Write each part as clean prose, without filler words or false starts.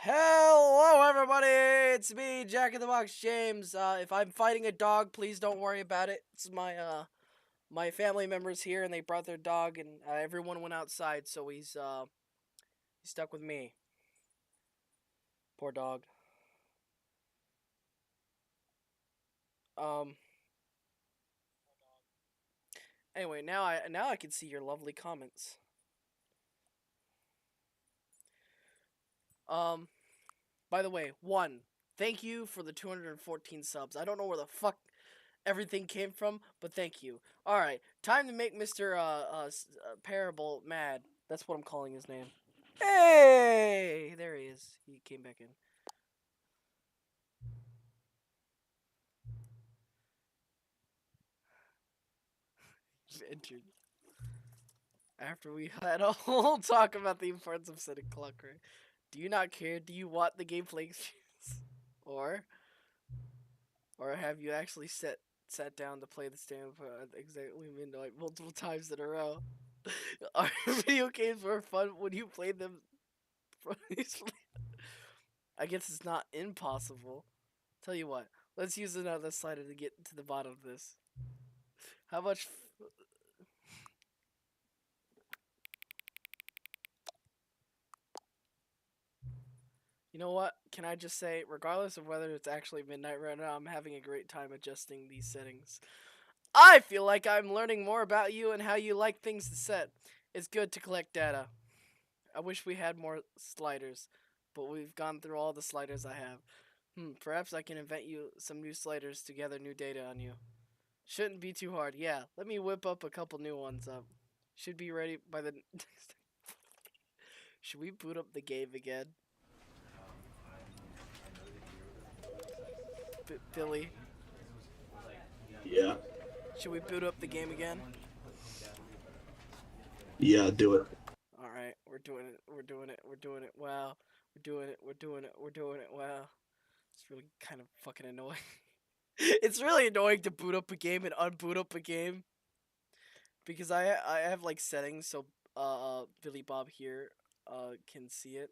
Hello, everybody! It's me, Jack in the Box James. If I'm fighting a dog, please don't worry about it. It's my family members here, and they brought their dog, and everyone went outside, so he's stuck with me. Poor dog. Um. Anyway, now I can see your lovely comments. Um. By the way, thank you for the 214 subs. I don't know where the fuck everything came from, but thank you. All right, time to make Mr. Parable mad. That's what I'm calling his name. Hey, there he is. He came back in. Entered. After we had a whole talk about the importance of setting clock right. Do you not care? Do you want the gameplay experience? or or have you actually sat down to play the stand for exactly midnight multiple times in a row? Are video games more fun when you play them? I guess it's not impossible. Tell you what, let's use another slider to get to the bottom of this. How much? You know what? Can I just say, regardless of whether it's actually midnight right now, I'm having a great time adjusting these settings. I feel like I'm learning more about you and how you like things to set. It's good to collect data. I wish we had more sliders, but we've gone through all the sliders I have. Perhaps I can invent you some new sliders to gather new data on you. Shouldn't be too hard. Yeah, let me whip up a couple new ones up. Should be ready by the Should we boot up the game again? Billy, Yeah. should we boot up the game again? Yeah, do it. Alright, we're doing it. We're doing it. We're doing it. Wow. We're doing it. We're doing it. We're doing it. Wow. It's really kind of fucking annoying. It's really annoying to boot up a game and unboot up a game. Because I have like settings so Billy Bob here can see it.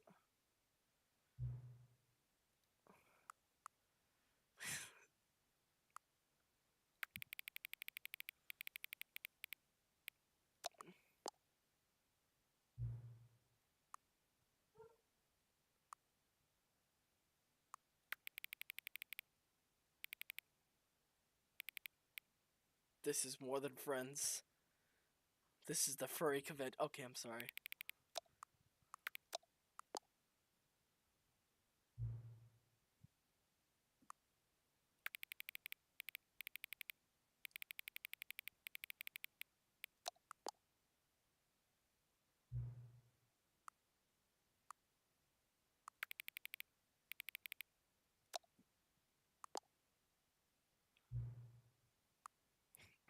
This is more than friends. This is the furry convent. Okay, I'm sorry.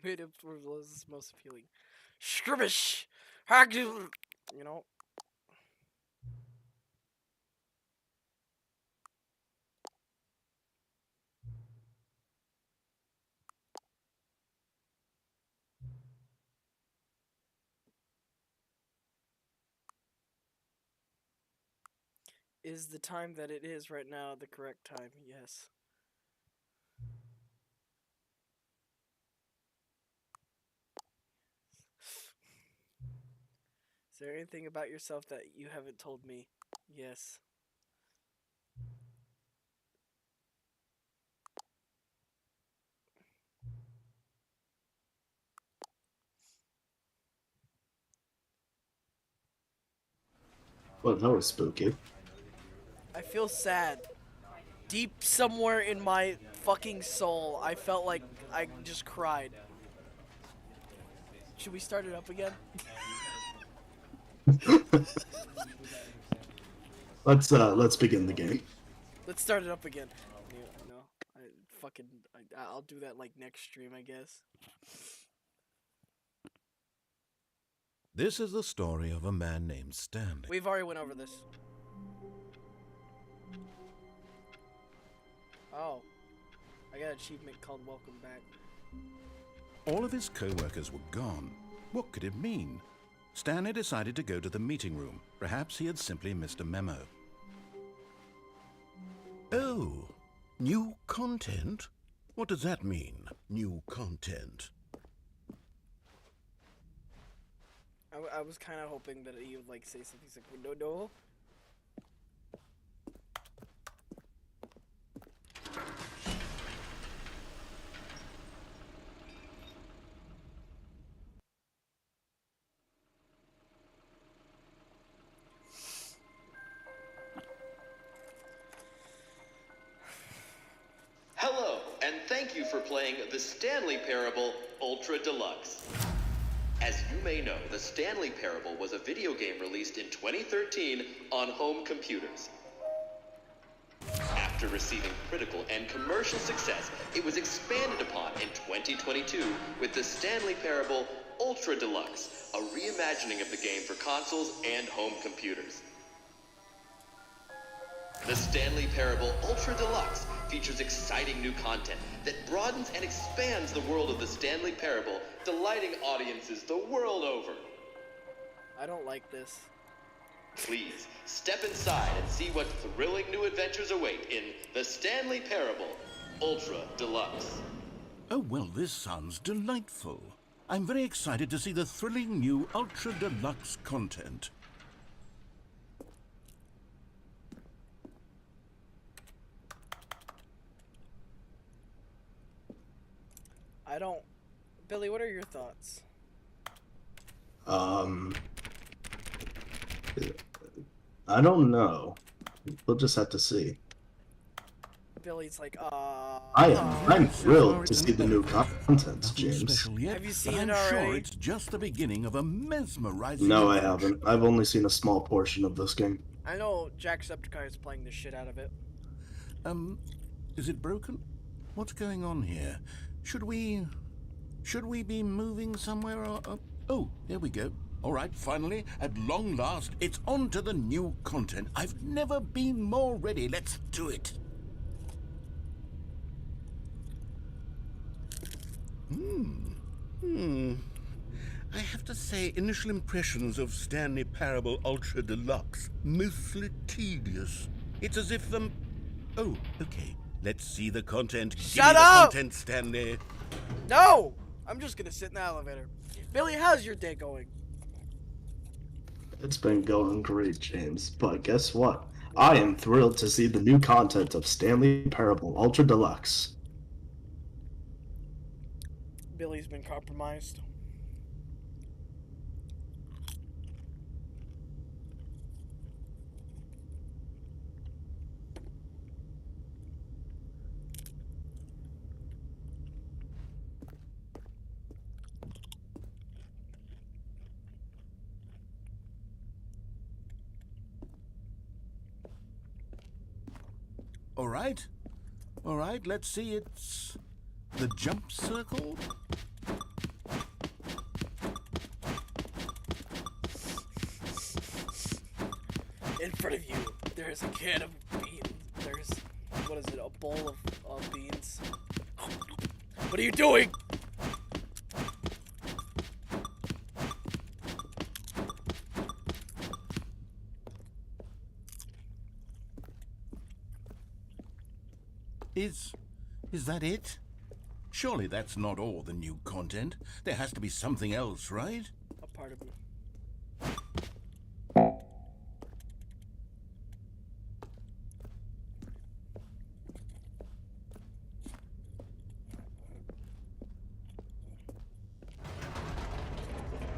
Made up for is most appealing. Skirmish! You know? Is the time that it is right now the correct time? Yes. Is there anything about yourself that you haven't told me? Yes. Well, that was spooky. I feel sad. Deep somewhere in my fucking soul, I felt like I just cried. Should we start it up again? Let's begin the game. Let's start it up again. No, I'll do that like next stream, I guess. This is the story of a man named Stanley. We've already went over this. Oh. I got an achievement called Welcome Back. All of his co-workers were gone. What could it mean? Stanley decided to go to the meeting room. Perhaps he had simply missed a memo. Oh, new content? What does that mean, new content? I was kind of hoping that he would like say something like, no. Hello, and thank you for playing the Stanley Parable Ultra Deluxe. As you may know, the Stanley Parable was a video game released in 2013 on home computers. After receiving critical and commercial success, it was expanded upon in 2022 with the Stanley Parable Ultra Deluxe, a reimagining of the game for consoles and home computers. The Stanley Parable Ultra Deluxe features exciting new content that broadens and expands the world of the Stanley Parable, delighting audiences the world over. I don't like this. Please, step inside and see what thrilling new adventures await in the Stanley Parable Ultra Deluxe. Oh, well, this sounds delightful. I'm very excited to see the thrilling new Ultra Deluxe content. I don't... Billy, what are your thoughts? I don't know. We'll just have to see. Billy's like, I'm thrilled to see the new content, Nothing James. special yet, Have you seen but I'm it already? sure it's just the beginning of a mesmerizing No, I adventure. haven't. I've only seen a small portion of this game. I know Jacksepticeye is playing the shit out of it. Is it broken? What's going on here? Should we be moving somewhere or... Oh, there we go. All right, finally, at long last, it's on to the new content. I've never been more ready. Let's do it. I have to say, initial impressions of Stanley Parable Ultra Deluxe, mostly tedious. It's as if Oh, okay. Let's see the content. Shut Give me up! the content, Stanley. No! I'm just gonna sit in the elevator. Billy, how's your day going? It's been going great, James. But guess what? I am thrilled to see the new content of Stanley Parable Ultra Deluxe. Billy's been compromised. All right, let's see. It's the jump circle. In front of you, there's a can of beans. There's, what is it, a bowl of beans. What are you doing? Is that it? Surely that's not all the new content. There has to be something else, right? A part of me.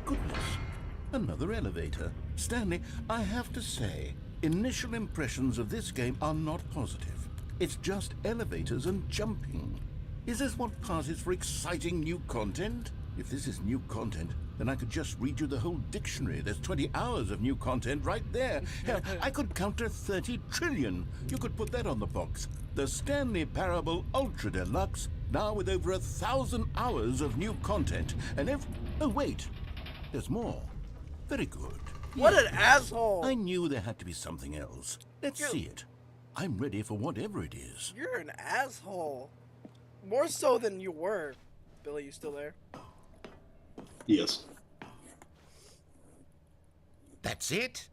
Goodness, another elevator. Stanley, I have to say, initial impressions of this game are not positive. It's just elevators and jumping. Is this what passes for exciting new content? If this is new content, then I could just read you the whole dictionary. There's 20 hours of new content right there. Hell, I could counter 30 trillion. You could put that on the box. The Stanley Parable Ultra Deluxe, now with over 1,000 hours of new content. And oh, wait. There's more. Very good. What Yes. an asshole! I knew there had to be something else. Let's see it. I'm ready for whatever it is. You're an asshole. More so than you were. Billy, you still there? Yes. That's it?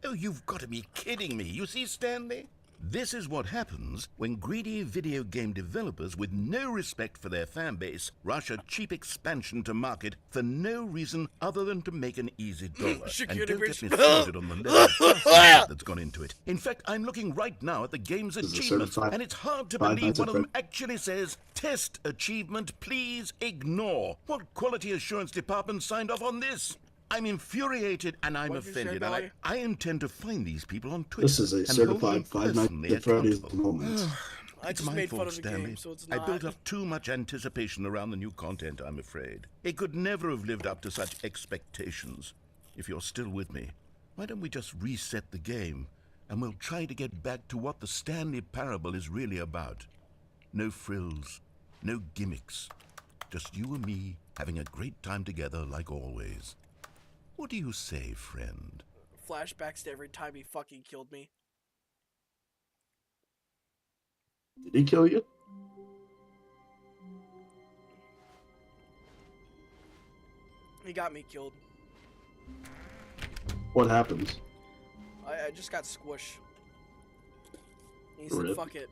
Oh, you've got to be kidding me. You see, Stanley? This is what happens when greedy video game developers with no respect for their fan base rush a cheap expansion to market for no reason other than to make an easy dollar. And don't get me started on the level of trust that's gone into it. In fact, I'm looking right now at the game's This is a achievements, certified and it's hard to Five believe Nights one at of them actually says, "Test achievement, please ignore." What quality assurance department signed off on this? I'm infuriated and I'm What'd you say, offended, and Billy? I intend to find these people on Twitter This is a and hold them certified Five Nights personally at Freddy's accountable. moment. I It's just my made fault, fun of the Stanley. game, so it's I not. built up too much anticipation around the new content, I'm afraid. It could never have lived up to such expectations. If you're still with me, why don't we just reset the game, and we'll try to get back to what the Stanley Parable is really about. No frills, no gimmicks. Just you and me having a great time together like always. What do you say, friend? Flashbacks to every time he fucking killed me. Did he kill you? He got me killed. What happens? I just got squished. He said, Rip. fuck it.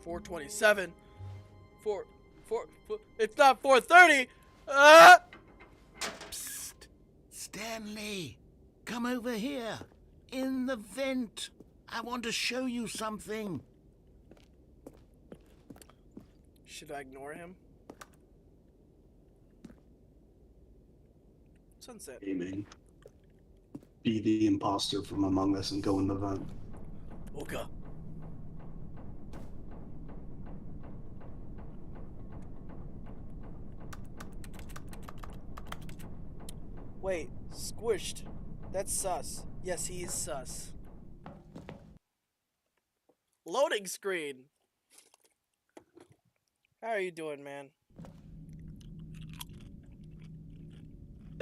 $4.27. It's not 4:30. Ah! Psst! Stanley! Come over here! In the vent! I want to show you something! Should I ignore him? Sunset. Aiming. Be the imposter from Among Us and go in the vent. Okay. Wait, squished. That's sus. Yes, he is sus. Loading screen. How are you doing, man?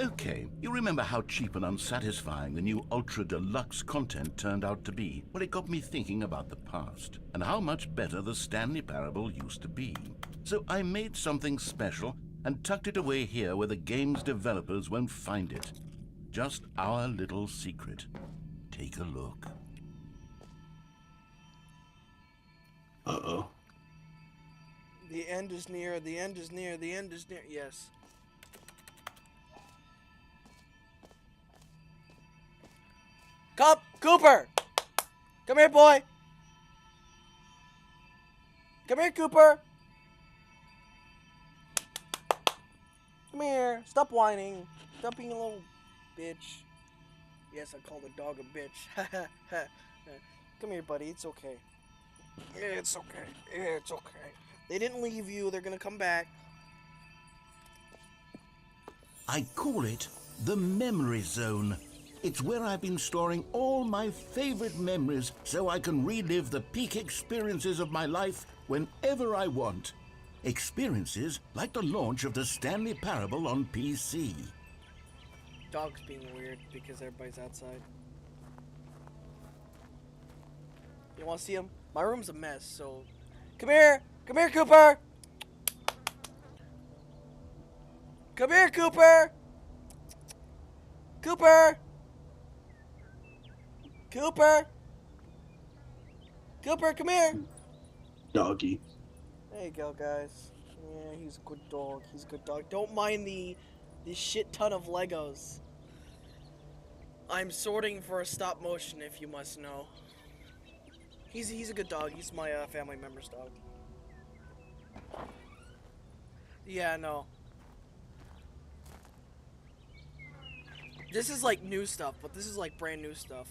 Okay, you remember how cheap and unsatisfying the new Ultra Deluxe content turned out to be? Well, it got me thinking about the past, and how much better the Stanley Parable used to be. So I made something special and tucked it away here where the game's developers won't find it. Just our little secret. Take a look. Uh-oh. The end is near, the end is near, the end is near. Yes. Cooper! Come here, boy! Come here, Cooper! Come here. Stop whining. Stop being a little bitch. Yes, I called the dog a bitch. Come here, buddy. It's okay. It's okay. It's okay. They didn't leave you. They're gonna come back. I call it the Memory Zone. It's where I've been storing all my favorite memories so I can relive the peak experiences of my life whenever I want. Experiences like the launch of the Stanley Parable on PC. Dog's being weird because everybody's outside. You want to see him? My room's a mess, so... Come here! Come here, Cooper! Come here, Cooper! Cooper! Cooper! Cooper, come here! Doggy. There you go, guys. Yeah, he's a good dog. He's a good dog. Don't mind the shit ton of Legos. I'm sorting for a stop motion, if you must know. He's a good dog. He's my family member's dog. Yeah, no. This is like new stuff, but this is like brand new stuff.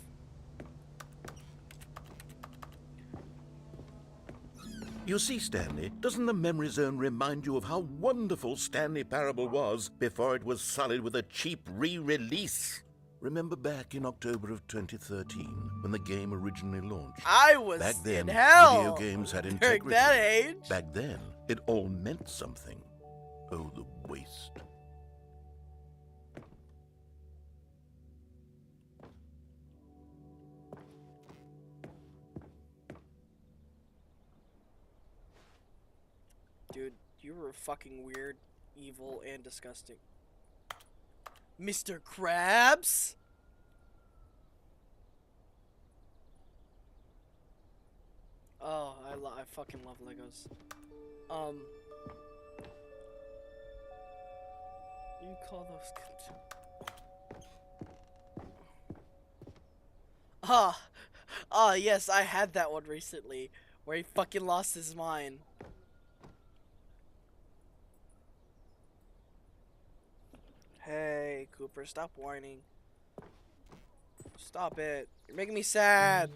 You see, Stanley, doesn't the Memory Zone remind you of how wonderful Stanley Parable was before it was sullied with a cheap re-release? Remember back in October of 2013, when the game originally launched? I was Back then, in hell video games had during integrity. that age. Back then, it all meant something. Oh, the waste. Dude, you were fucking weird. evil and disgusting. Mr. Krabs? Oh, I fucking love Legos. You call those... Yes, I had that one recently, where he fucking lost his mind. Hey, Cooper, stop whining. Stop it. You're making me sad.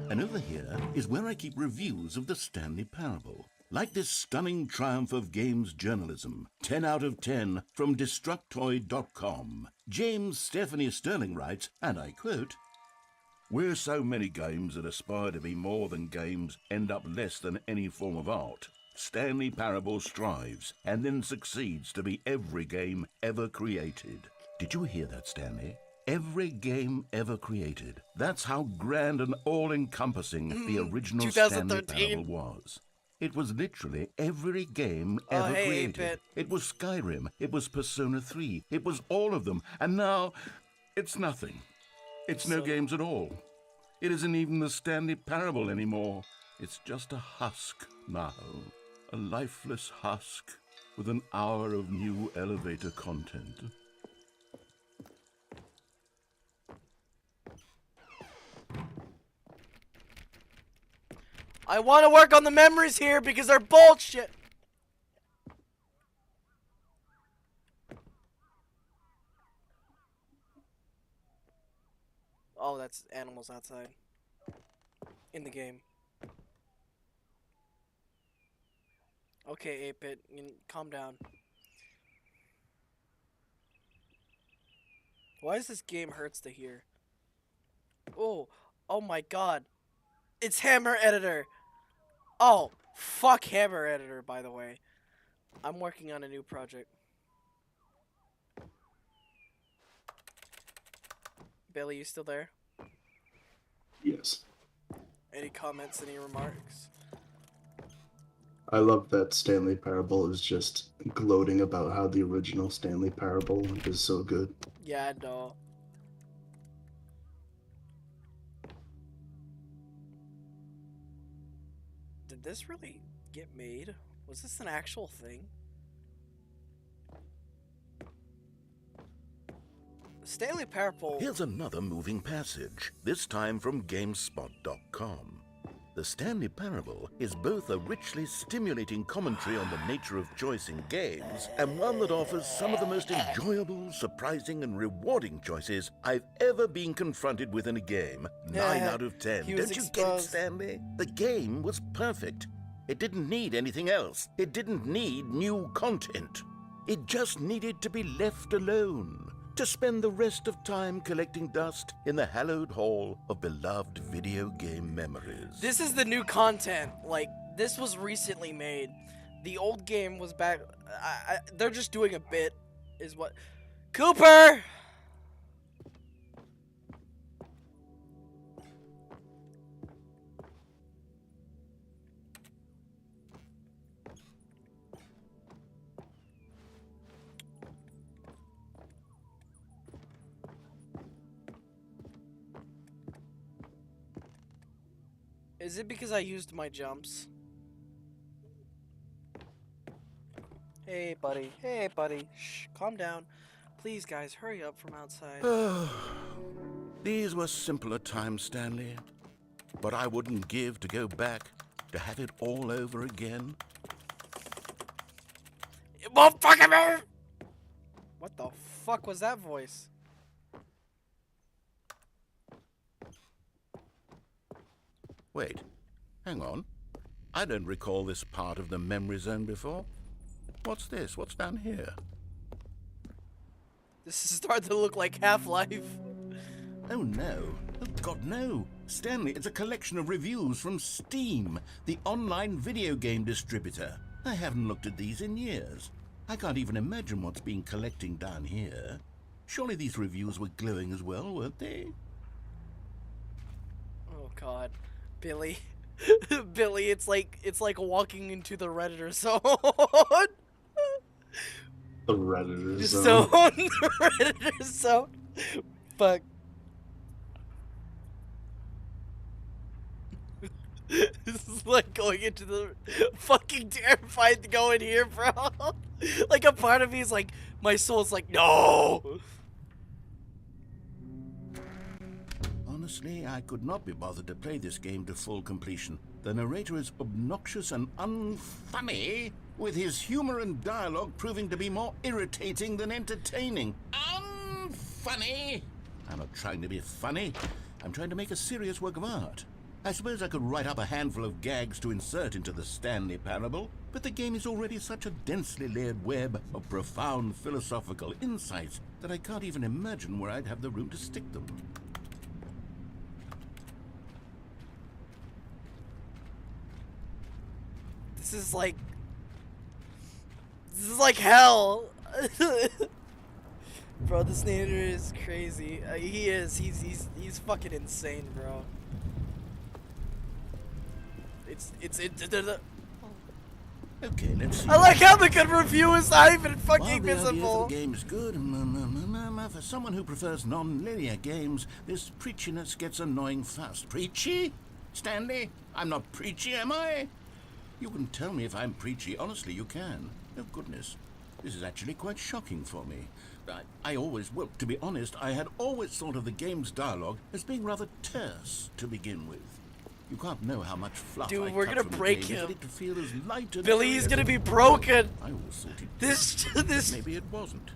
And over here is where I keep reviews of the Stanley Parable. Like this stunning triumph of games journalism, 10 out of 10 from Destructoid.com. James Stephanie Sterling writes, and I quote, "Where so many games that aspire to be more than games end up less than any form of art, Stanley Parable strives and then succeeds to be every game ever created." Did you hear that, Stanley? Every game ever created. That's how grand and all-encompassing the original Stanley 2013. Parable was. It was literally every game ever hey, created. 8-bit. It was Skyrim, it was Persona 3, it was all of them, and now it's nothing. It's no games at all. It isn't even the Stanley Parable anymore. It's just a husk now. A lifeless husk with an hour of new elevator content. I want to work on the memories here because they're bullshit. Oh, that's animals outside. In the game. Okay, 8-bit, calm down. Why does this game hurts to hear? Oh my god. It's Hammer Editor. Oh, fuck Hammer Editor, by the way. I'm working on a new project. Billy, you still there? Yes. Any comments, any remarks? I love that Stanley Parable is just gloating about how the original Stanley Parable is so good. Yeah, I know. Did this really get made? Was this an actual thing? Stanley Parable... Here's another moving passage, this time from GameSpot.com. The Stanley Parable is both a richly stimulating commentary on the nature of choice in games and one that offers some of the most enjoyable, surprising, and rewarding choices I've ever been confronted with in a game. 9 out of 10. He was Don't you get it, exposed. Stanley? The game was perfect. It didn't need anything else. It didn't need new content. It just needed to be left alone, to spend the rest of time collecting dust in the hallowed hall of beloved video game memories. This is the new content. Like, this was recently made. The old game was back... they're just doing a bit, is what... Cooper! Is it because I used my jumps? Hey, buddy. Hey, buddy. Shh, calm down. Please, guys, hurry up from outside. These were simpler times, Stanley. But I wouldn't give to go back, to have it all over again. It won't fucking move! What the fuck was that voice? Wait, hang on. I don't recall this part of the memory zone before. What's this? What's down here? This is starting to look like Half-Life. Oh no. Oh God, no. Stanley, it's a collection of reviews from Steam, the online video game distributor. I haven't looked at these in years. I can't even imagine what's been collecting down here. Surely these reviews were glowing as well, weren't they? Oh god. Billy. Billy, it's like walking into the Redditor zone. The Redditor Zone. zone. The Redditor zone. Fuck. This is like going into the fucking terrified to go in here, bro. Like a part of me is like, my soul's like, no. Honestly, I could not be bothered to play this game to full completion. The narrator is obnoxious and unfunny, with his humor and dialogue proving to be more irritating than entertaining. Unfunny! I'm not trying to be funny. I'm trying to make a serious work of art. I suppose I could write up a handful of gags to insert into the Stanley Parable, but the game is already such a densely layered web of profound philosophical insights that I can't even imagine where I'd have the room to stick them. This is like hell. Bro, this narrator is crazy. He is. He's fucking insane, bro. Okay, let's see. I like how the good review is not even While fucking the idea for visible. the game is good, for someone who prefers non-linear games, this preachiness gets annoying fast. Preachy? Stanley? I'm not preachy, am I? You can tell me if I'm preachy. Honestly, you can. Oh, goodness. This is actually quite shocking for me. Well, to be honest, I had always thought of the game's dialogue as being rather terse to begin with. You can't know how much fluff Dude, I we're cut gonna from the break game him. to get it to feel as light and Billy, he's gonna be broken. I always thought it This. Maybe it wasn't.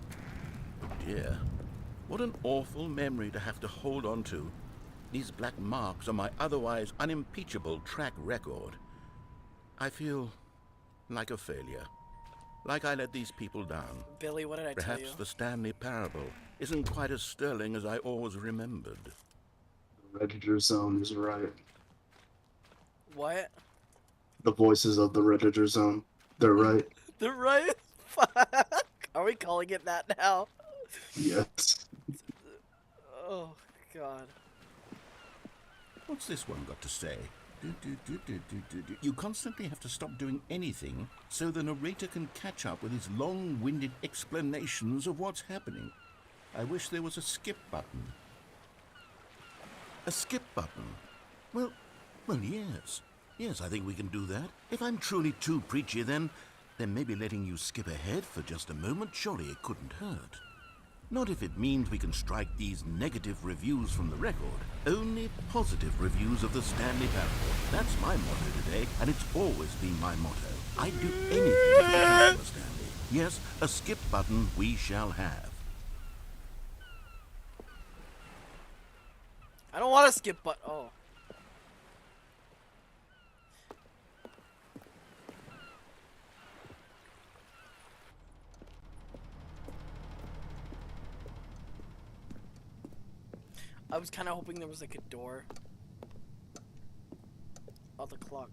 Oh dear. What an awful memory to have to hold on to. These black marks on my otherwise unimpeachable track record. I feel like a failure. Like I let these people down. Billy, what did I tell you? Perhaps the Stanley Parable isn't quite as sterling as I always remembered. The Redditor zone is right. What? The voices of the Redditor zone. They're right. The right? Fuck. Are we calling it that now? Yes. Oh, God. What's this one got to say? You constantly have to stop doing anything so the narrator can catch up with his long-winded explanations of what's happening. I wish there was a skip button. A skip button? Well, yes. Yes, I think we can do that. If I'm truly too preachy, then maybe letting you skip ahead for just a moment, surely it couldn't hurt. Not if it means we can strike these negative reviews from the record. Only positive reviews of the Stanley Parable. That's my motto today, and it's always been my motto. I'd do anything to get the Stanley. Yes, a skip button we shall have. I don't want to skip, but oh. I was kind of hoping there was like a door. Oh, the clock.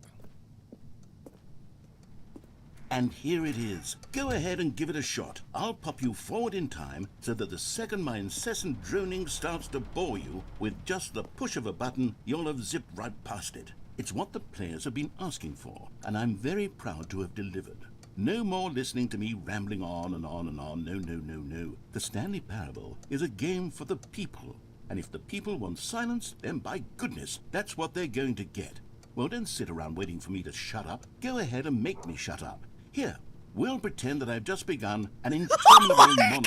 And here it is. Go ahead and give it a shot. I'll pop you forward in time so that the second my incessant droning starts to bore you, with just the push of a button, you'll have zipped right past it. It's what the players have been asking for, and I'm very proud to have delivered. No more listening to me rambling on and on and on. No. The Stanley Parable is a game for the people. And if the people want silence, then by goodness, that's what they're going to get. Well, don't sit around waiting for me to shut up. Go ahead and make me shut up. Here, we'll pretend that I've just begun an interminable monologue.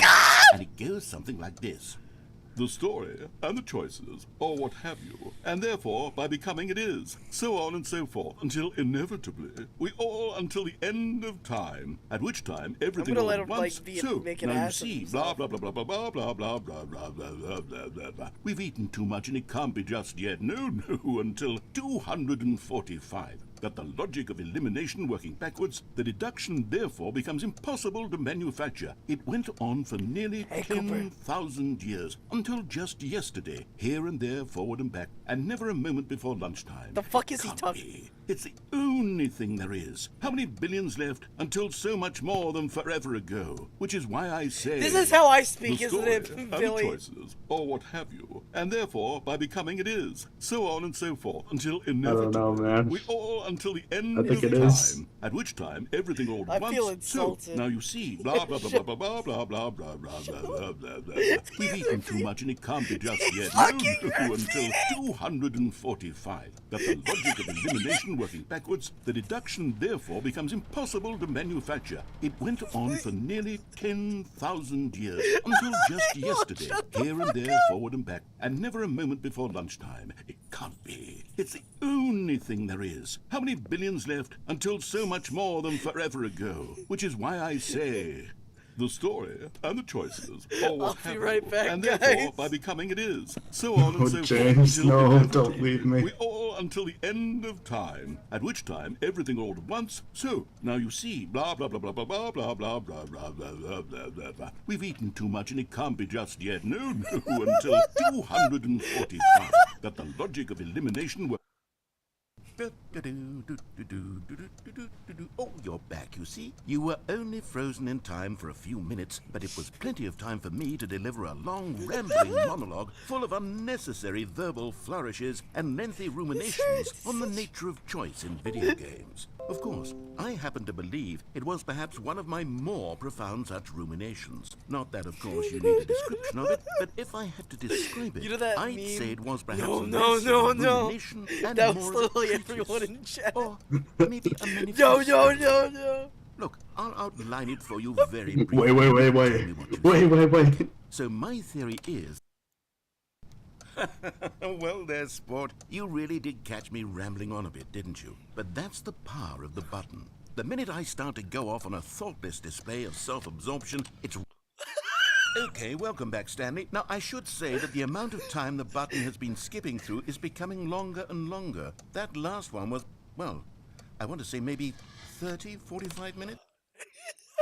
And it goes something like this. The story and the choices, or what have you, and therefore by becoming it is, so on and so forth, until inevitably we all until the end of time, at which time everything all let at him, once. like, So make an now you ass of see, himself. blah blah blah blah blah blah blah blah blah blah blah blah blah blah. We've eaten too much and it can't be just yet. No, until 245. That the logic of elimination working backwards, the deduction therefore becomes impossible to manufacture. It went on for nearly Hey, Cooper. 10,000 years, until just yesterday, here and there, forward and back, and never a moment before lunchtime. The fuck is he Can't talking? be. It's the only only thing there is. How many billions left until so much more than forever ago? Which is why I say... This is how I the speak, isn't story it, and Billy? the choices, or what have you. And therefore, by becoming it is. So on and so forth, until inevitably... know, man. We all until the end I think of it time. is. At which time, everything all I at once... feel insulted. So, now you see, blah, blah, blah, blah, blah, blah, blah, blah, blah, blah, blah, blah, blah. We've eaten too much and it can't be just yet. No, until 245. That the logic of elimination working backwards, the deduction therefore becomes impossible to manufacture. It went on for nearly 10,000 years, until just yesterday, here and there, forward and back, and never a moment before lunchtime. It can't be. It's the only thing there is. How many billions left until so much more than forever ago? Which is why I say... the story and the choices, or what I'll have be right you. back, And therefore, guys. by becoming it is. So on and Oh, so James, forth. no, until don't inevitably leave me. We all until the end of time. At which time, everything all at once. So, now you see, blah, blah, blah, blah, blah, blah, blah, blah, blah, blah, blah, blah, blah, blah, blah. We've eaten too much and it can't be just yet. No, until 245. That the logic of elimination were... Oh, you're back, you see. You were only frozen in time for a few minutes, but it was plenty of time for me to deliver a long, rambling monologue full of unnecessary verbal flourishes and lengthy ruminations on the nature of choice in video games. Of course, I happen to believe it was perhaps one of my more profound such ruminations. Not that, of course, you need a description of it, but if I had to describe it, You know that I'd meme? say it was perhaps No, less no, of a no. rumination and That more was of a literally treatise. everyone in chat. Or maybe a No, manifesto. no. Look, I'll outline it for you very briefly. Wait. Tell me what you think. Wait. So my theory is... Well there, sport. You really did catch me rambling on a bit, didn't you? But that's the power of the button. The minute I start to go off on a thoughtless display of self-absorption, it's... Okay, welcome back, Stanley. Now, I should say that the amount of time the button has been skipping through is becoming longer and longer. That last one was, well, I want to say maybe 30, 45 minutes?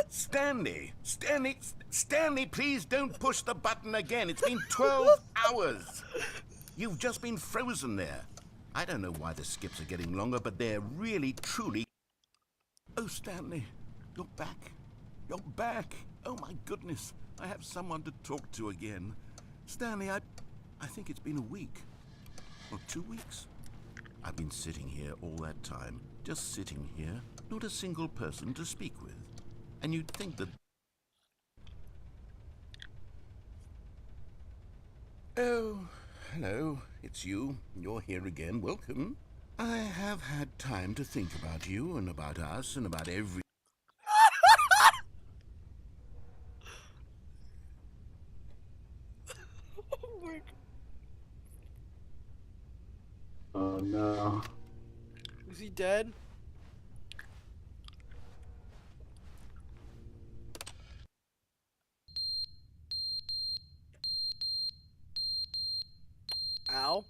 Stanley, please don't push the button again. It's been 12 hours. You've just been frozen there. I don't know why the skips are getting longer, but they're really, truly... Oh, Stanley, you're back. You're back. Oh, my goodness. I have someone to talk to again. Stanley, I think it's been a week. Or 2 weeks. I've been sitting here all that time. Just sitting here. Not a single person to speak with. And you'd think that... Oh, hello. It's you. You're here again. Welcome. I have had time to think about you and about us and about every... Oh my God. Oh no. Is he dead? Ow.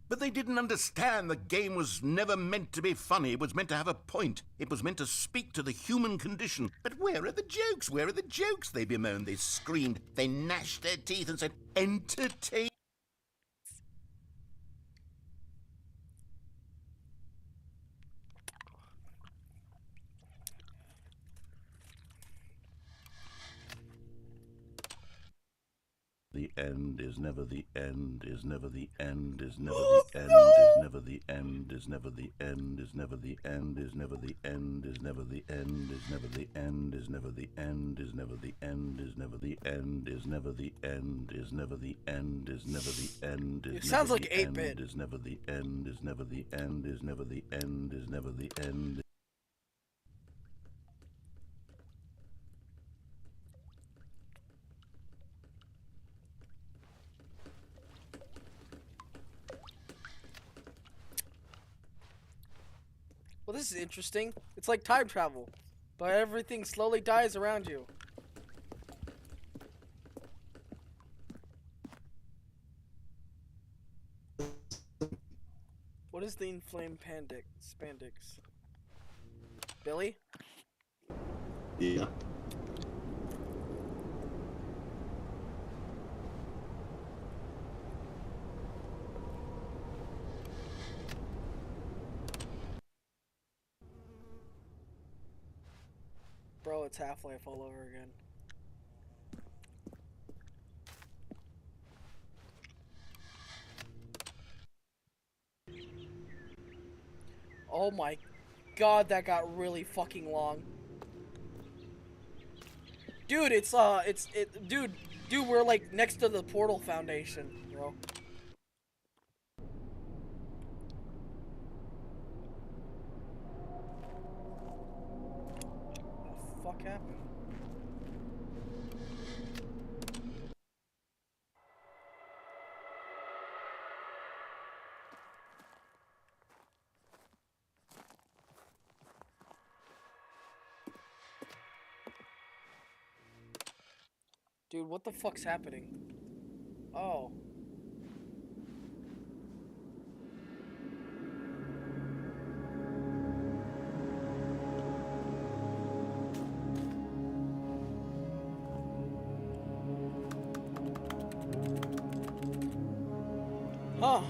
But they didn't understand the game was never meant to be funny. It was meant to have a point. It was meant to speak to the human condition. But where are the jokes? Where are the jokes? They bemoaned, they screamed, they gnashed their teeth and said, entertain. The end is never the end, is never the end, is never the end, is never the end, is never the end, is never the end, is never the end, is never the end, is never the end, is never the end, is never the end, is never the end, is never the end, is never the end, is never the end, It sounds like 8-bit. is never the end, is never the end, is never the end, is never the end. Well, this is interesting. It's like time travel, but everything slowly dies around you. What is the inflamed spandex? Billy? Yeah. it's Half-Life all over again. Oh my god, that got really fucking long. Dude, dude, we're like next to the Portal Foundation, bro. What the fuck happened? Dude, what the fuck's happening? Oh. Huh.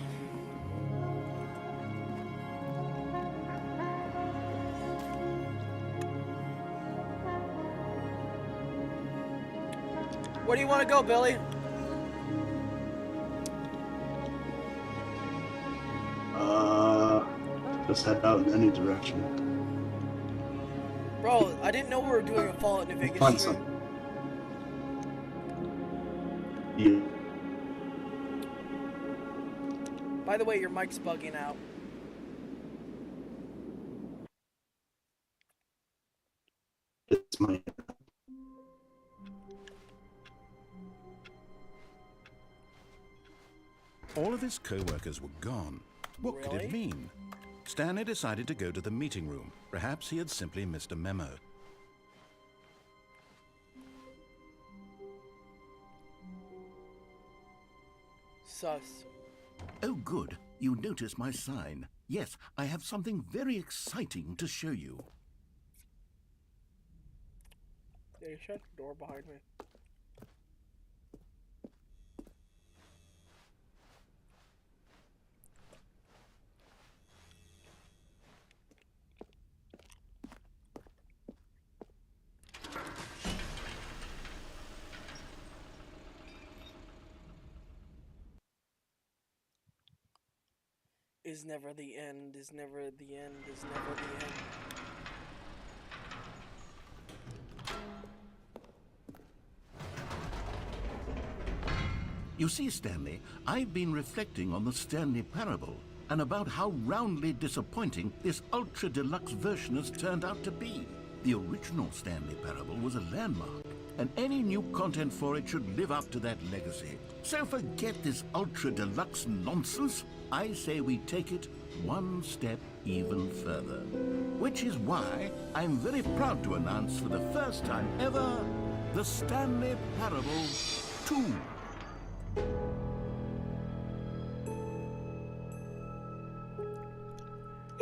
Where do you want to go, Billy? Just head out in any direction. Bro, I didn't know we were doing a Fallout New Vegas Find stream. something. Yeah. By the way, your mic's bugging out. It's my. All of his co-workers were gone. What could Really? it mean? Stanley decided to go to the meeting room. Perhaps he had simply missed a memo. Sus. Oh, good. You notice my sign. Yes, I have something very exciting to show you. Yeah, you shut the door behind me. Is never the end, is never the end, is never the end. You see, Stanley, I've been reflecting on the Stanley Parable and about how roundly disappointing this Ultra Deluxe version has turned out to be. The original Stanley Parable was a landmark, and any new content for it should live up to that legacy. So forget this Ultra Deluxe nonsense. I say we take it one step even further. Which is why I'm very proud to announce for the first time ever, the Stanley Parable 2.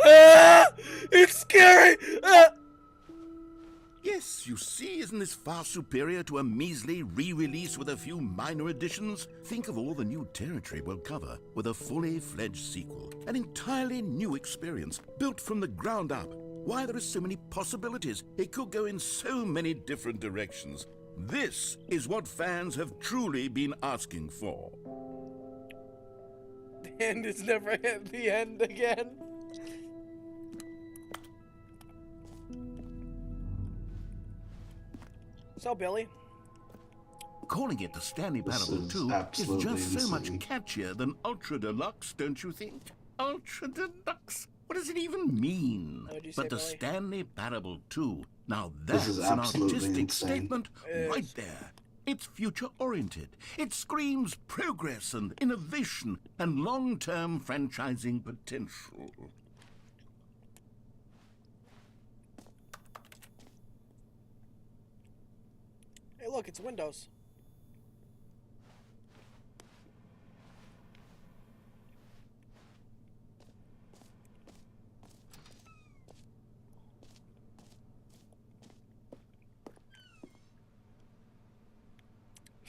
Ah! It's scary! Ah! Yes, you see, isn't this far superior to a measly re-release with a few minor additions? Think of all the new territory we'll cover with a fully fledged sequel. An entirely new experience, built from the ground up. Why, there are so many possibilities. It could go in so many different directions. This is what fans have truly been asking for. The end is never the end again. So, Billy? Calling it the Stanley This Parable is 2 is absolutely just so much insane. catchier than Ultra Deluxe, don't you think? Ultra Deluxe? What does it even mean? What'd you say, But the Billy? Stanley Parable 2, now This that's is an absolutely artistic insane. statement It right is. there. It's future-oriented. It screams progress and innovation and long-term franchising potential. Hey, look, it's Windows.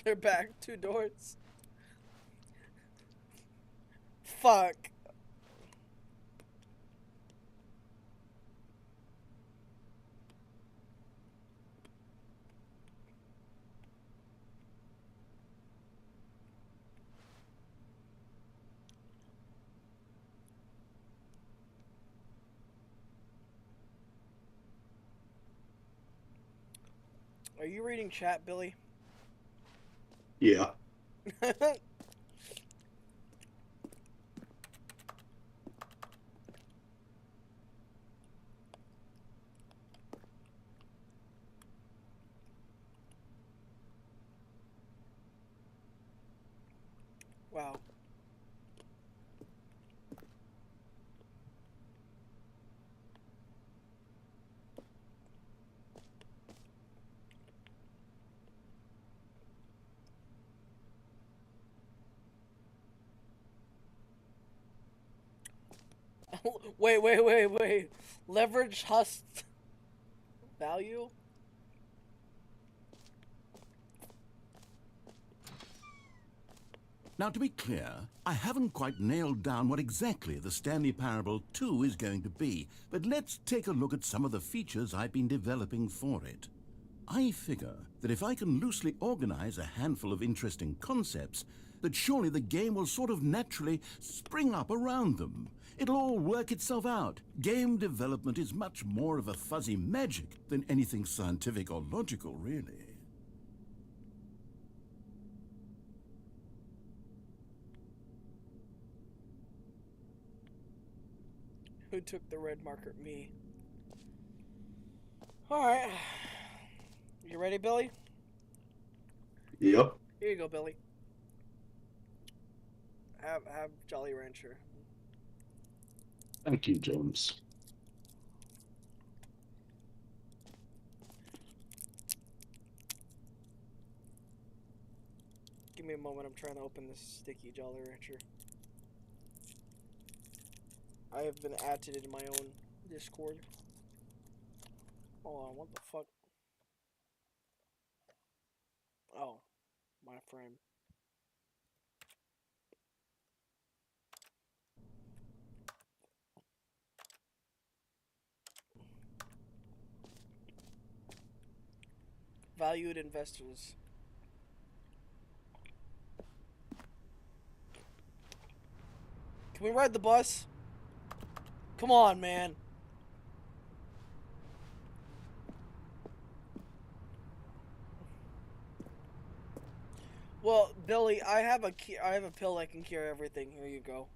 They're back. 2 doors. Fuck. Are you reading chat, Billy? Yeah. Wow. Wait. Leverage hust value? Now, to be clear, I haven't quite nailed down what exactly the Stanley Parable 2 is going to be, but let's take a look at some of the features I've been developing for it. I figure that if I can loosely organize a handful of interesting concepts, that surely the game will sort of naturally spring up around them. It'll all work itself out. Game development is much more of a fuzzy magic than anything scientific or logical, really. Who took the red marker? Me. Alright. You ready, Billy? Yep. Here you go, Billy. Have Jolly Rancher. Thank you, James. Give me a moment, I'm trying to open this sticky Jolly Rancher. I have been added in my own Discord. Hold on, what the fuck? Oh, my frame. Valued investors. Can we ride the bus? Come on, man. Well, Billy, I have a pill that can cure everything. Here you go.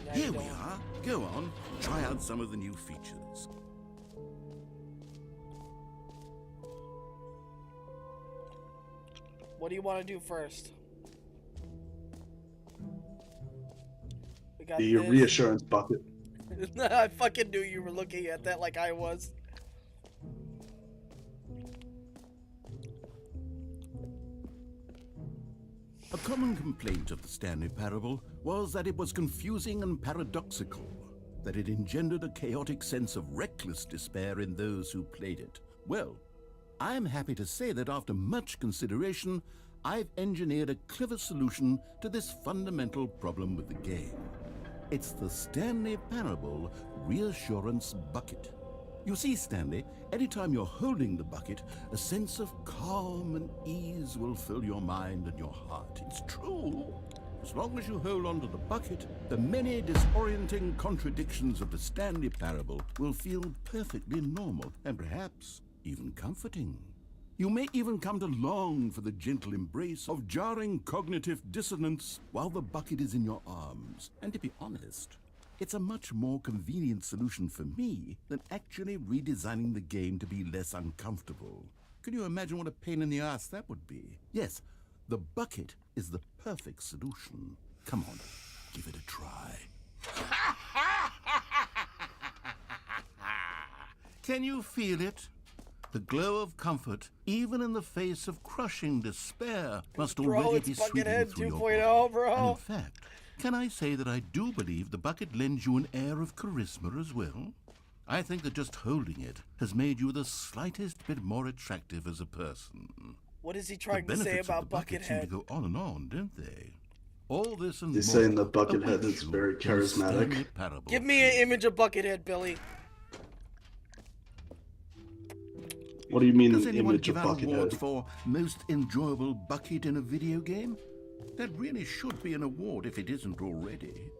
Now Here you we don't. are. Go on, try out some of the new features. What do you want to do first? We got The this. reassurance bucket. I fucking knew you were looking at that like I was. A common complaint of the Stanley Parable was that it was confusing and paradoxical, that it engendered a chaotic sense of reckless despair in those who played it. Well, I'm happy to say that after much consideration, I've engineered a clever solution to this fundamental problem with the game. It's the Stanley Parable Reassurance Bucket. You see, Stanley, anytime you're holding the bucket, a sense of calm and ease will fill your mind and your heart. It's true. As long as you hold on to the bucket, the many disorienting contradictions of the Stanley Parable will feel perfectly normal and perhaps even comforting. You may even come to long for the gentle embrace of jarring cognitive dissonance while the bucket is in your arms. And to be honest, it's a much more convenient solution for me than actually redesigning the game to be less uncomfortable. Can you imagine what a pain in the ass that would be? Yes, the bucket is the perfect solution. Come on, give it a try. Can you feel it? The glow of comfort, even in the face of crushing despair, must Bro, already it's be sweeping Buckethead through your 2.0, body. bro. And in fact, can I say that I do believe the bucket lends you an air of charisma as well? I think that just holding it has made you the slightest bit more attractive as a person. What is he The trying to say benefits of about the bucket seem to Buckethead? go on, don't they? All this and He's more saying the Buckethead awaits is you very in the charismatic. Stanley Parable Give me an 2. image of Buckethead, Billy. What do you mean Does an anyone image of give out awards Buckethead? for most enjoyable bucket in a video game? That really should be an award if it isn't already.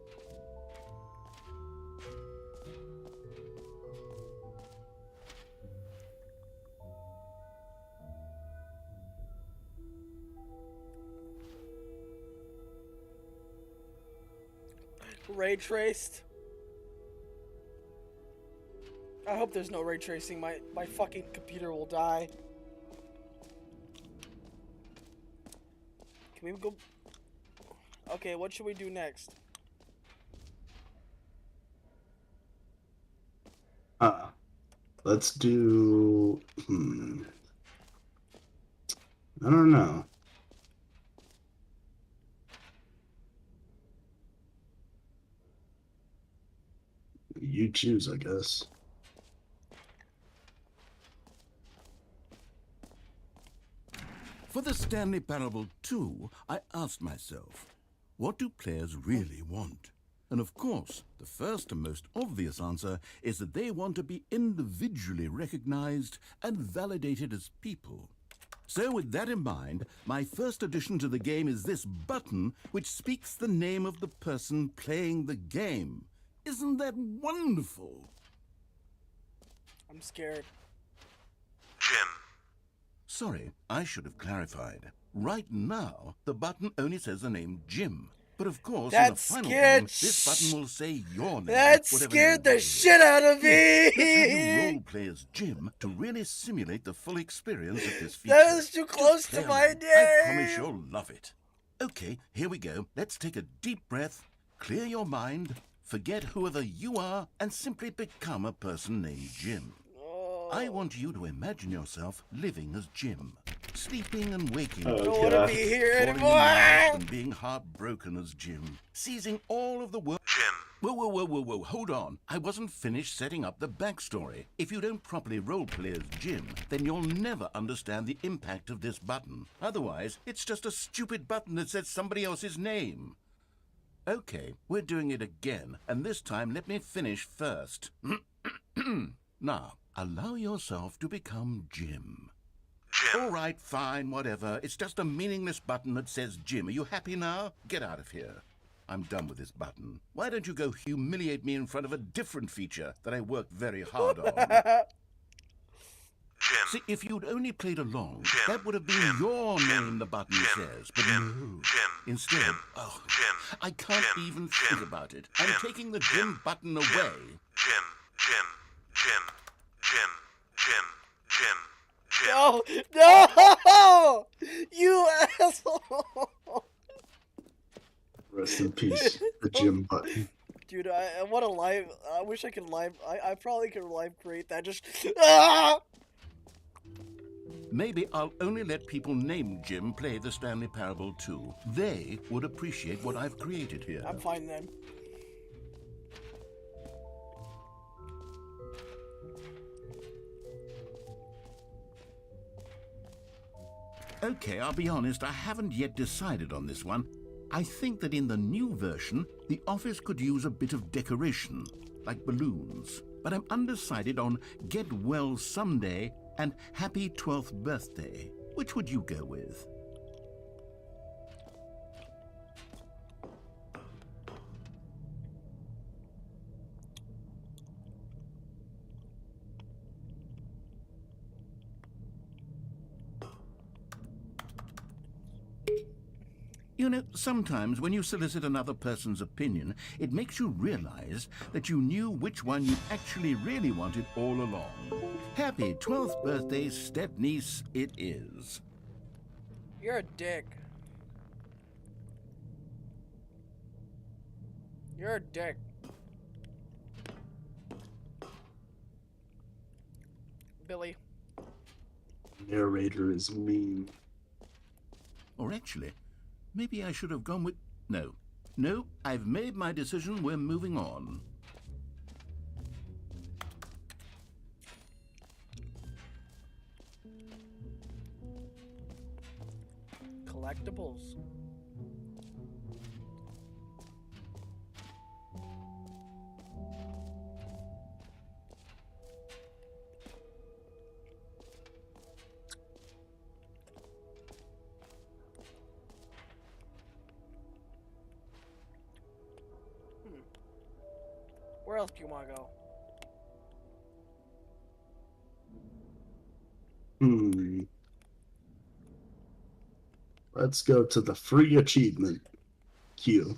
Ray traced. I hope there's no ray tracing. My fucking computer will die. Can we go? Okay, what should we do next? Let's do. I don't know. You choose, I guess. For the Stanley Parable 2, I asked myself, what do players really want? And of course, the first and most obvious answer is that they want to be individually recognized and validated as people. So with that in mind, my first addition to the game is this button which speaks the name of the person playing the game. Isn't that wonderful? I'm scared. Jim. Sorry, I should have clarified. Right now, the button only says the name Jim. But of course, in the That final scared game, this button will say your name. That whatever scared name the it is. shit out of me! Let's have you role play as Jim to really simulate the full experience of this feature. That was too Just close play to my along. I promise name! you'll love it. Okay, here we go. Let's take a deep breath, clear your mind, forget whoever you are, and simply become a person named Jim. I want you to imagine yourself living as Jim, sleeping and waking. Oh, I don't want to God. be here Falling in love anymore! and being heartbroken as Jim, seizing all of the world. Jim. Whoa, hold on. I wasn't finished setting up the backstory. If you don't properly roleplay as Jim, then you'll never understand the impact of this button. Otherwise, it's just a stupid button that says somebody else's name. Okay, we're doing it again, and this time let me finish first. Now, allow yourself to become Jim. Jim. All right, fine, whatever. It's just a meaningless button that says Jim. Are you happy now? Get out of here. I'm done with this button. Why don't you go humiliate me in front of a different feature that I worked very hard on? Jim. See, if you'd only played along, Jim. that would have been Jim. your Jim. name, the button Jim. says. But Jim. no. Jim. Instead, Jim. oh, Jim. I can't Jim. even Jim. think about it. I'm Jim. taking the Jim. Jim button away. Jim. Jim. Jim. Jim. Jim. Jim. Jim. No! No! You asshole! Rest in peace, the Jim button. Dude, I want to live. I wish I could live. I probably could live create that. Just. Ah! Maybe I'll only let people named Jim play the Stanley Parable 2. They would appreciate what I've created here. I'm fine then. Okay, I'll be honest, I haven't yet decided on this one. I think that in the new version, the office could use a bit of decoration, like balloons. But I'm undecided on Get Well Someday and Happy 12th Birthday. Which would you go with? You know, sometimes when you solicit another person's opinion, it makes you realize that you knew which one you actually really wanted all along. Happy 12th birthday, step-niece, it is. You're a dick. You're a dick. Billy. Narrator is mean. Or actually, maybe I should have gone with... No, I've made my decision. We're moving on. Collectibles. Where else do you want to go? Let's go to the free achievement queue.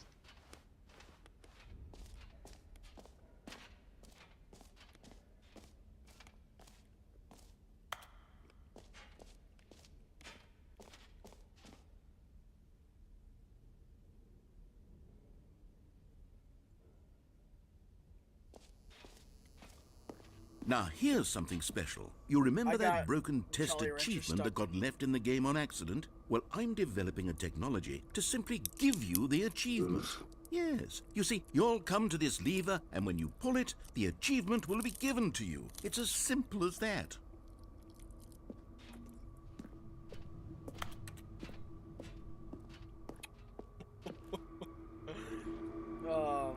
Now here's something special. You remember I that got broken test Jolly Rancher achievement that stuck. got left in the game on accident? Well, I'm developing a technology to simply give you the achievement. Yes. You see, you'll come to this lever, and when you pull it, the achievement will be given to you. It's as simple as that. Oh.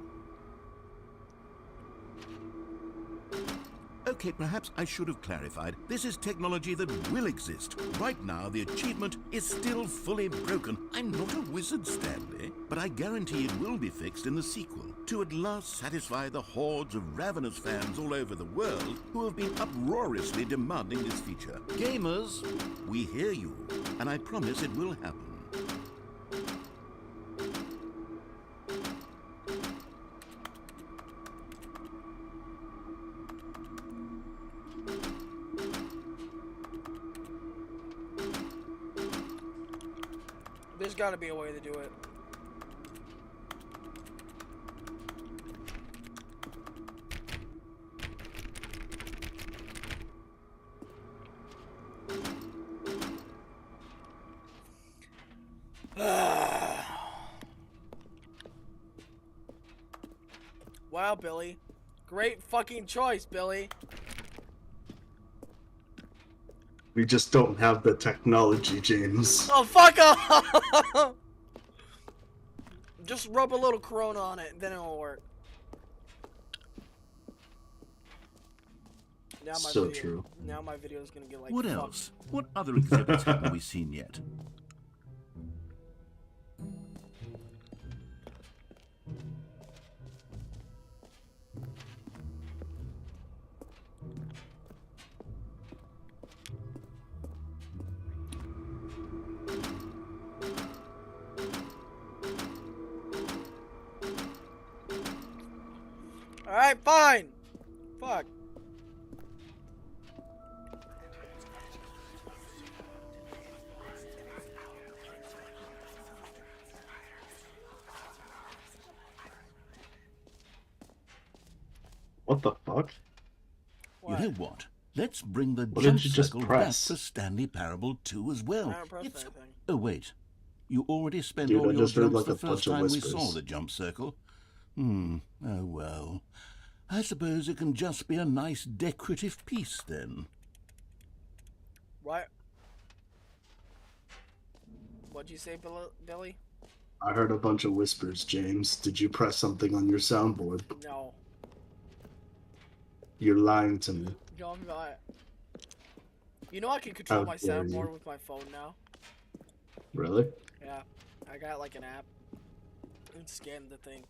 Okay, perhaps I should have clarified. This is technology that will exist. Right now, the achievement is still fully broken. I'm not a wizard, Stanley, but I guarantee it will be fixed in the sequel to at last satisfy the hordes of ravenous fans all over the world who have been uproariously demanding this feature. Gamers, we hear you, and I promise it will happen. There's got to be a way to do it. Wow, Billy. Great fucking choice, Billy. We just don't have the technology, James. Oh, fuck off! Just rub a little Corona on it, then it'll work. Now So true. Now my video is gonna get like. What fucked. else? What other exhibits haven't we seen yet? All right, fine. Fuck. What the fuck? You know what? Let's bring the What jump did you just circle back press? to Stanley Parable 2 as well. I haven't pressed anything. Oh, wait. You already spent Dude, all I your just heard jumps like the a first bunch of time we saw whispers. the jump circle. Oh, well. I suppose it can just be a nice decorative piece, then. What? What'd you say, Billy? I heard a bunch of whispers, James. Did you press something on your soundboard? No. You're lying to me. No, I'm not. You know I can control How my dare you. soundboard with my phone now. Really? Yeah, I got like an app. And scan the thing.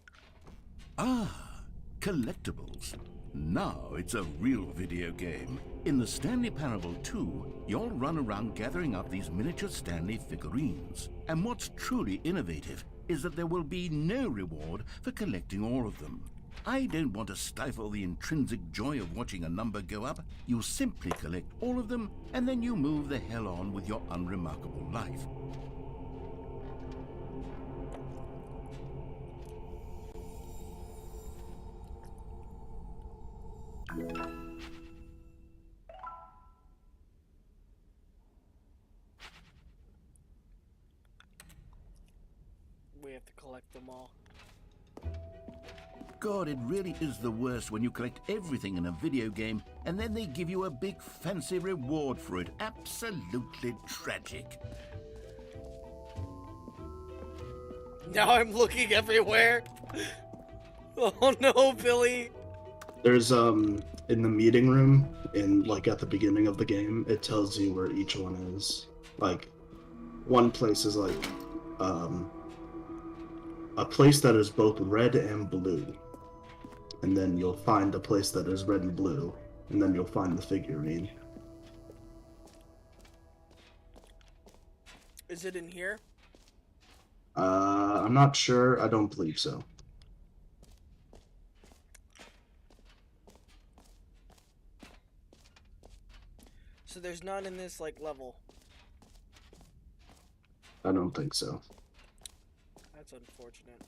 Ah, collectibles. Now it's a real video game. In the Stanley Parable 2, you'll run around gathering up these miniature Stanley figurines. And what's truly innovative is that there will be no reward for collecting all of them. I don't want to stifle the intrinsic joy of watching a number go up. You simply collect all of them, and then you move the hell on with your unremarkable life. We have to collect them all. God, it really is the worst when you collect everything in a video game and then they give you a big fancy reward for it. Absolutely tragic. Now I'm looking everywhere. Oh no, Billy. There's in the meeting room like at the beginning of the game, it tells you where each one is. Like one place is like a place that is both red and blue. And then you'll find a place that is red and blue, and then you'll find the figurine. Is it in here? I'm not sure. I don't believe so. So there's none in this like level. I don't think so. That's unfortunate.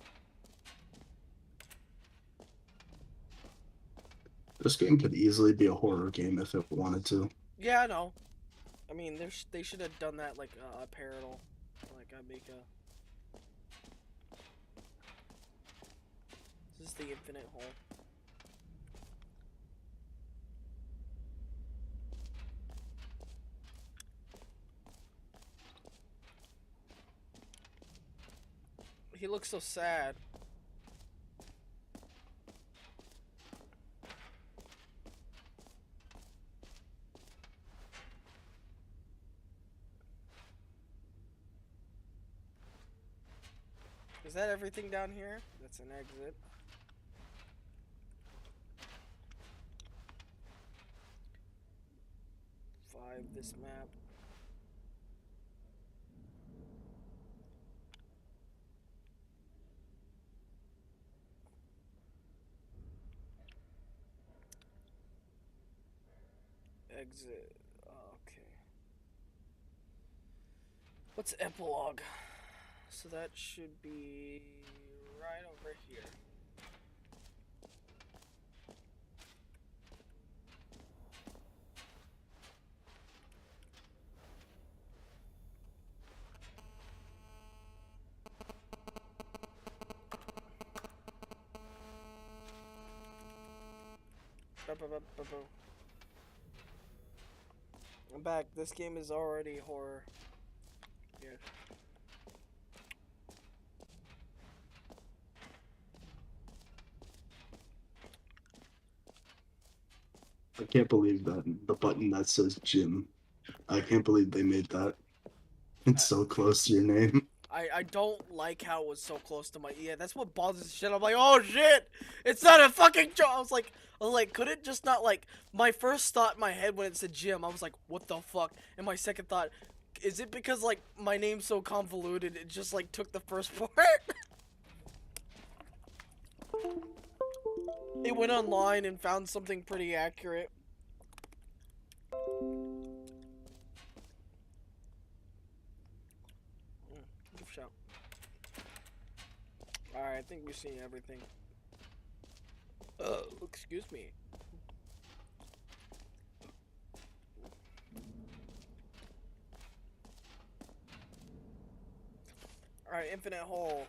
This game could easily be a horror game if it wanted to. Yeah, I know. I mean, they should have done that like a parallel, like I make a. This is the infinite hole. He looks so sad. Is that everything down here? That's an exit. This map. Exit. Okay. What's epilogue? So that should be right over here. I'm back. This game is already horror. Yeah. I can't believe that the button that says Jim. I can't believe they made that. It's so close to your name. I don't like how it was so close to my that's what bothers the shit. I'm like, oh shit, it's not a fucking joke. I was like, could it just not like my first thought in my head when it said Jim, I was like, what the fuck? And my second thought, is it because like my name's so convoluted it just like took the first part? It went online and found something pretty accurate. Give a shout. Alright, I think we've seen everything. Excuse me. Alright, infinite hole.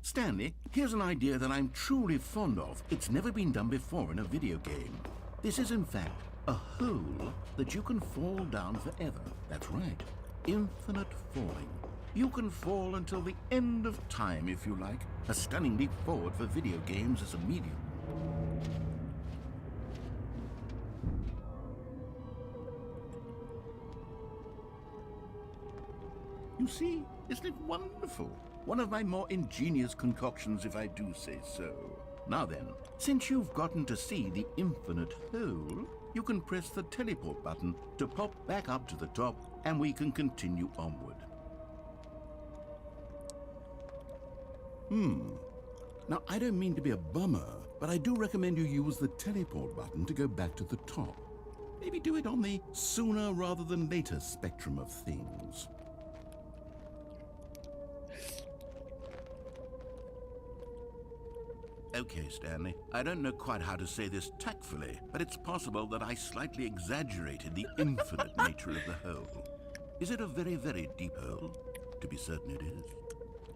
Stanley, here's an idea that I'm truly fond of. It's never been done before in a video game. This is, in fact, a hole that you can fall down forever. That's right. Infinite falling. You can fall until the end of time, if you like. A stunning leap forward for video games as a medium. You see, isn't it wonderful? One of my more ingenious concoctions, if I do say so. Now then, since you've gotten to see the infinite hole, you can press the teleport button to pop back up to the top, and we can continue onward. Now, I don't mean to be a bummer, but I do recommend you use the teleport button to go back to the top. Maybe do it on the sooner rather than later spectrum of things. Okay, Stanley, I don't know quite how to say this tactfully, but it's possible that I slightly exaggerated the infinite nature of the hole. Is it a very, very deep hole? To be certain it is.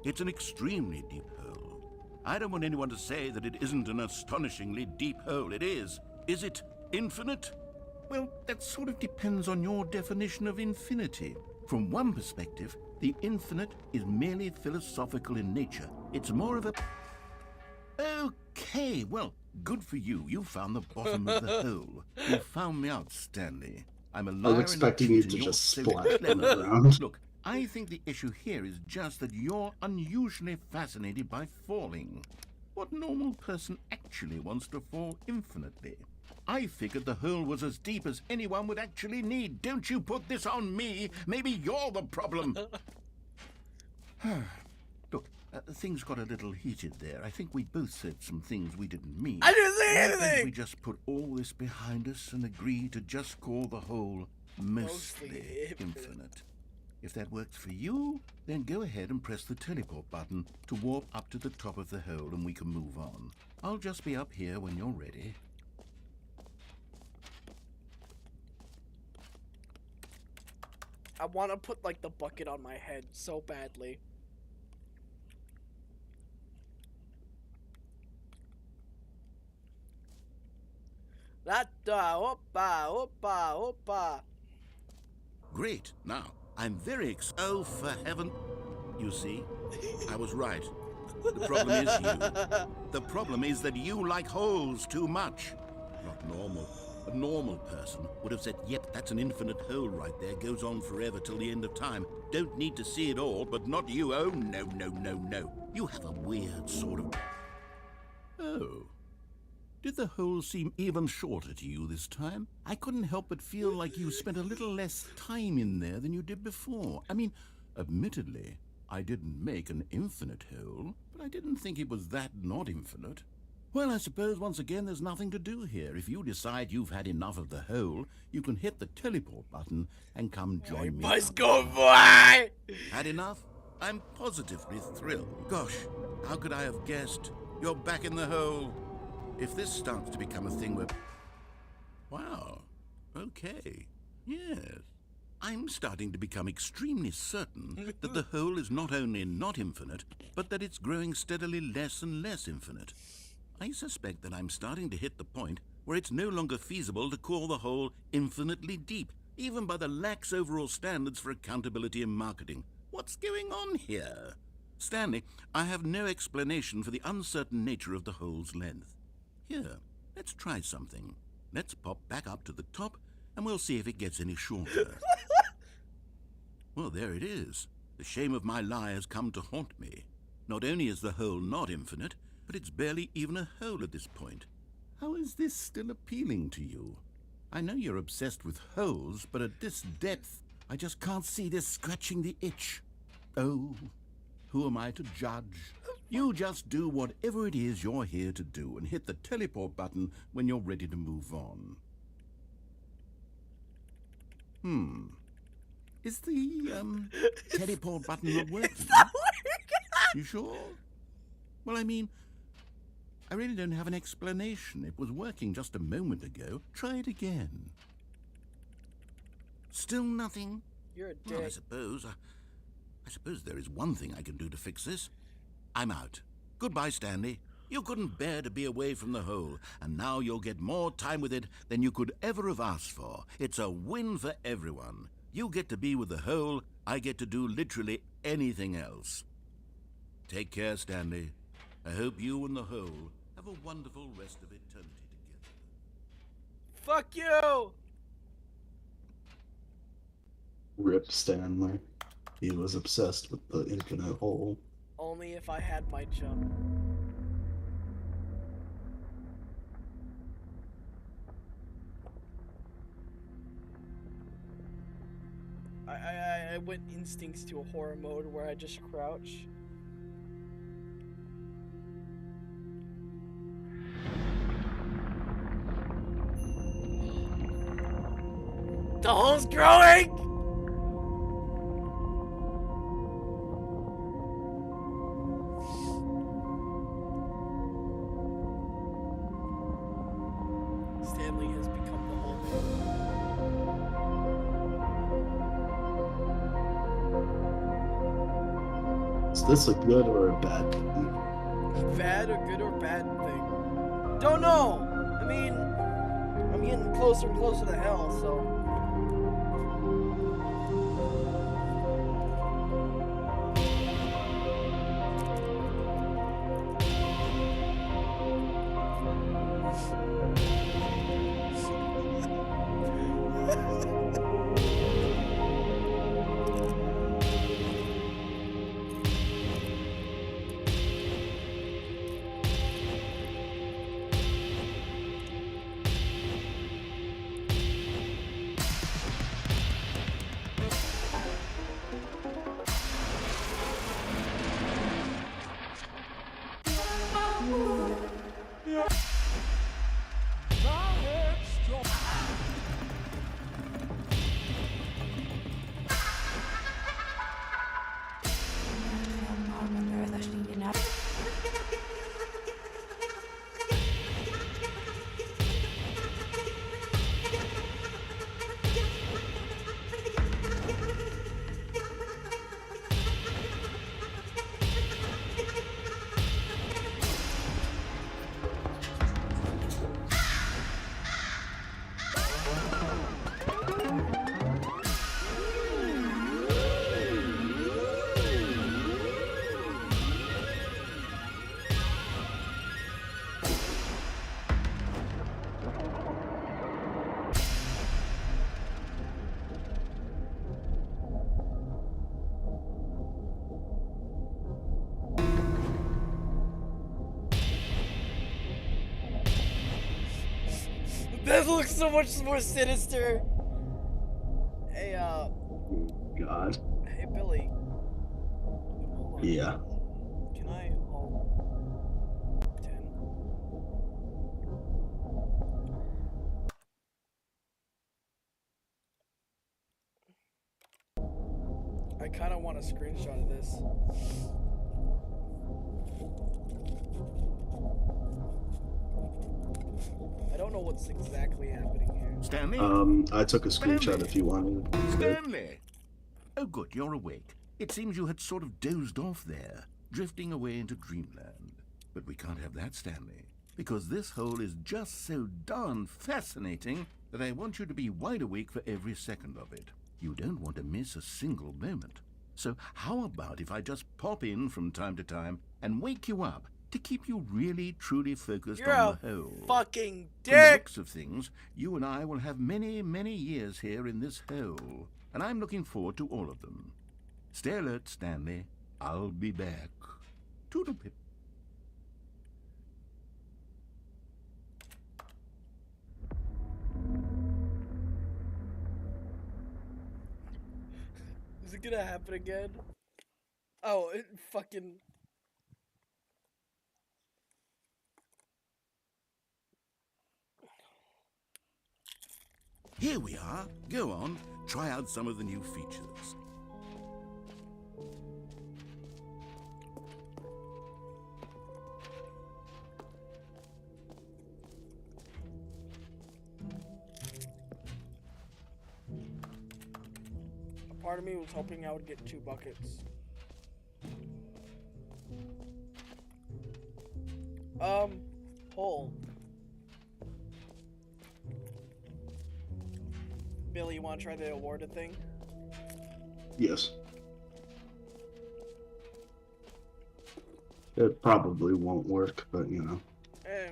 It's an extremely deep hole. I don't want anyone to say that it isn't an astonishingly deep hole. It is. Is it infinite? Well, that sort of depends on your definition of infinity. From one perspective, the infinite is merely philosophical in nature. It's more of a... Okay, well, good for you. You found the bottom of the hole. You found me out, Stanley. I'm a liar. I was expecting you to just splat on the ground. Look, I think the issue here is just that you're unusually fascinated by falling. What normal person actually wants to fall infinitely? I figured the hole was as deep as anyone would actually need. Don't you put this on me. Maybe you're the problem. Look, Things got a little heated there. I think we both said some things we didn't mean. I didn't say Why don't anything! we just put all this behind us and agree to just call the whole mostly Mostly infinite? If that works for you, then go ahead and press the teleport button to warp up to the top of the hole and we can move on. I'll just be up here when you're ready. I want to put like the bucket on my head so badly. Oppa, oppa, oppa. Great. Now, I'm very Oh, for heaven. You see, I was right. The problem is you. The problem is that you like holes too much. Not normal. A normal person would have said, yep, that's an infinite hole right there. Goes on forever till the end of time. Don't need to see it all, but not you. Oh, no, no, no, no. You have a weird sort of... Oh. Did the hole seem even shorter to you this time? I couldn't help but feel like you spent a little less time in there than you did before. I mean, admittedly, I didn't make an infinite hole, but I didn't think it was that not infinite. Well, I suppose once again there's nothing to do here. If you decide you've had enough of the hole, you can hit the teleport button and come join me. Let's go, boy! Had enough? I'm positively thrilled. Gosh, how could I have guessed? You're back in the hole. If this starts to become a thing where... Wow. Okay. Yes. I'm starting to become extremely certain that the hole is not only not infinite, but that it's growing steadily less and less infinite. I suspect that I'm starting to hit the point where it's no longer feasible to call the hole infinitely deep, even by the lax overall standards for accountability and marketing. What's going on here? Stanley, I have no explanation for the uncertain nature of the hole's length. Here, let's try something. Let's pop back up to the top, and we'll see if it gets any shorter. Well, there it is. The shame of my lie has come to haunt me. Not only is the hole not infinite, but it's barely even a hole at this point. How is this still appealing to you? I know you're obsessed with holes, but at this depth, I just can't see this scratching the itch. Oh, who am I to judge? You just do whatever it is you're here to do and hit the teleport button when you're ready to move on. Is the, teleport button not working? It's not working! You sure? Well, I mean, I really don't have an explanation. It was working just a moment ago. Try it again. Still nothing? You're a Well, dick. I suppose there is one thing I can do to fix this. I'm out. Goodbye, Stanley. You couldn't bear to be away from the hole, and now you'll get more time with it than you could ever have asked for. It's a win for everyone. You get to be with the hole, I get to do literally anything else. Take care, Stanley. I hope you and the hole have a wonderful rest of eternity together. Fuck you! Rip Stanley. He was obsessed with the infinite hole. Only if I had my jump. I went instincts to a horror mode where I just crouch. The hole's growing! Stanley has become the hole man. Is this a good or a bad thing? Bad or good or bad thing? Don't know! I mean, I'm getting closer and closer to hell, so... That looks so much more sinister. Hey, God. hey, Billy. Hold on. Yeah. Can I? Oh, 10. I kind of want a screenshot of this. I don't know what's exactly happening here. Stanley? I took a screenshot Stanley. if you wanted. Stanley! Oh, good, you're awake. It seems you had sort of dozed off there, drifting away into dreamland. But we can't have that, Stanley, because this hole is just so darn fascinating that I want you to be wide awake for every second of it. You don't want to miss a single moment. So how about if I just pop in from time to time and wake you up to keep you really, truly focused You're on a the hole? fucking From the dick. looks of things, you and I will have many, many years here in this hole, and I'm looking forward to all of them. Stay alert, Stanley. I'll be back. Toodle-pip. Is it gonna happen again? Oh, it fucking. Here we are. Go on. Try out some of the new features. A part of me was hoping I would get 2 buckets. Hole. Billy, you want to try the awarded thing? Yes. It probably won't work, but you know.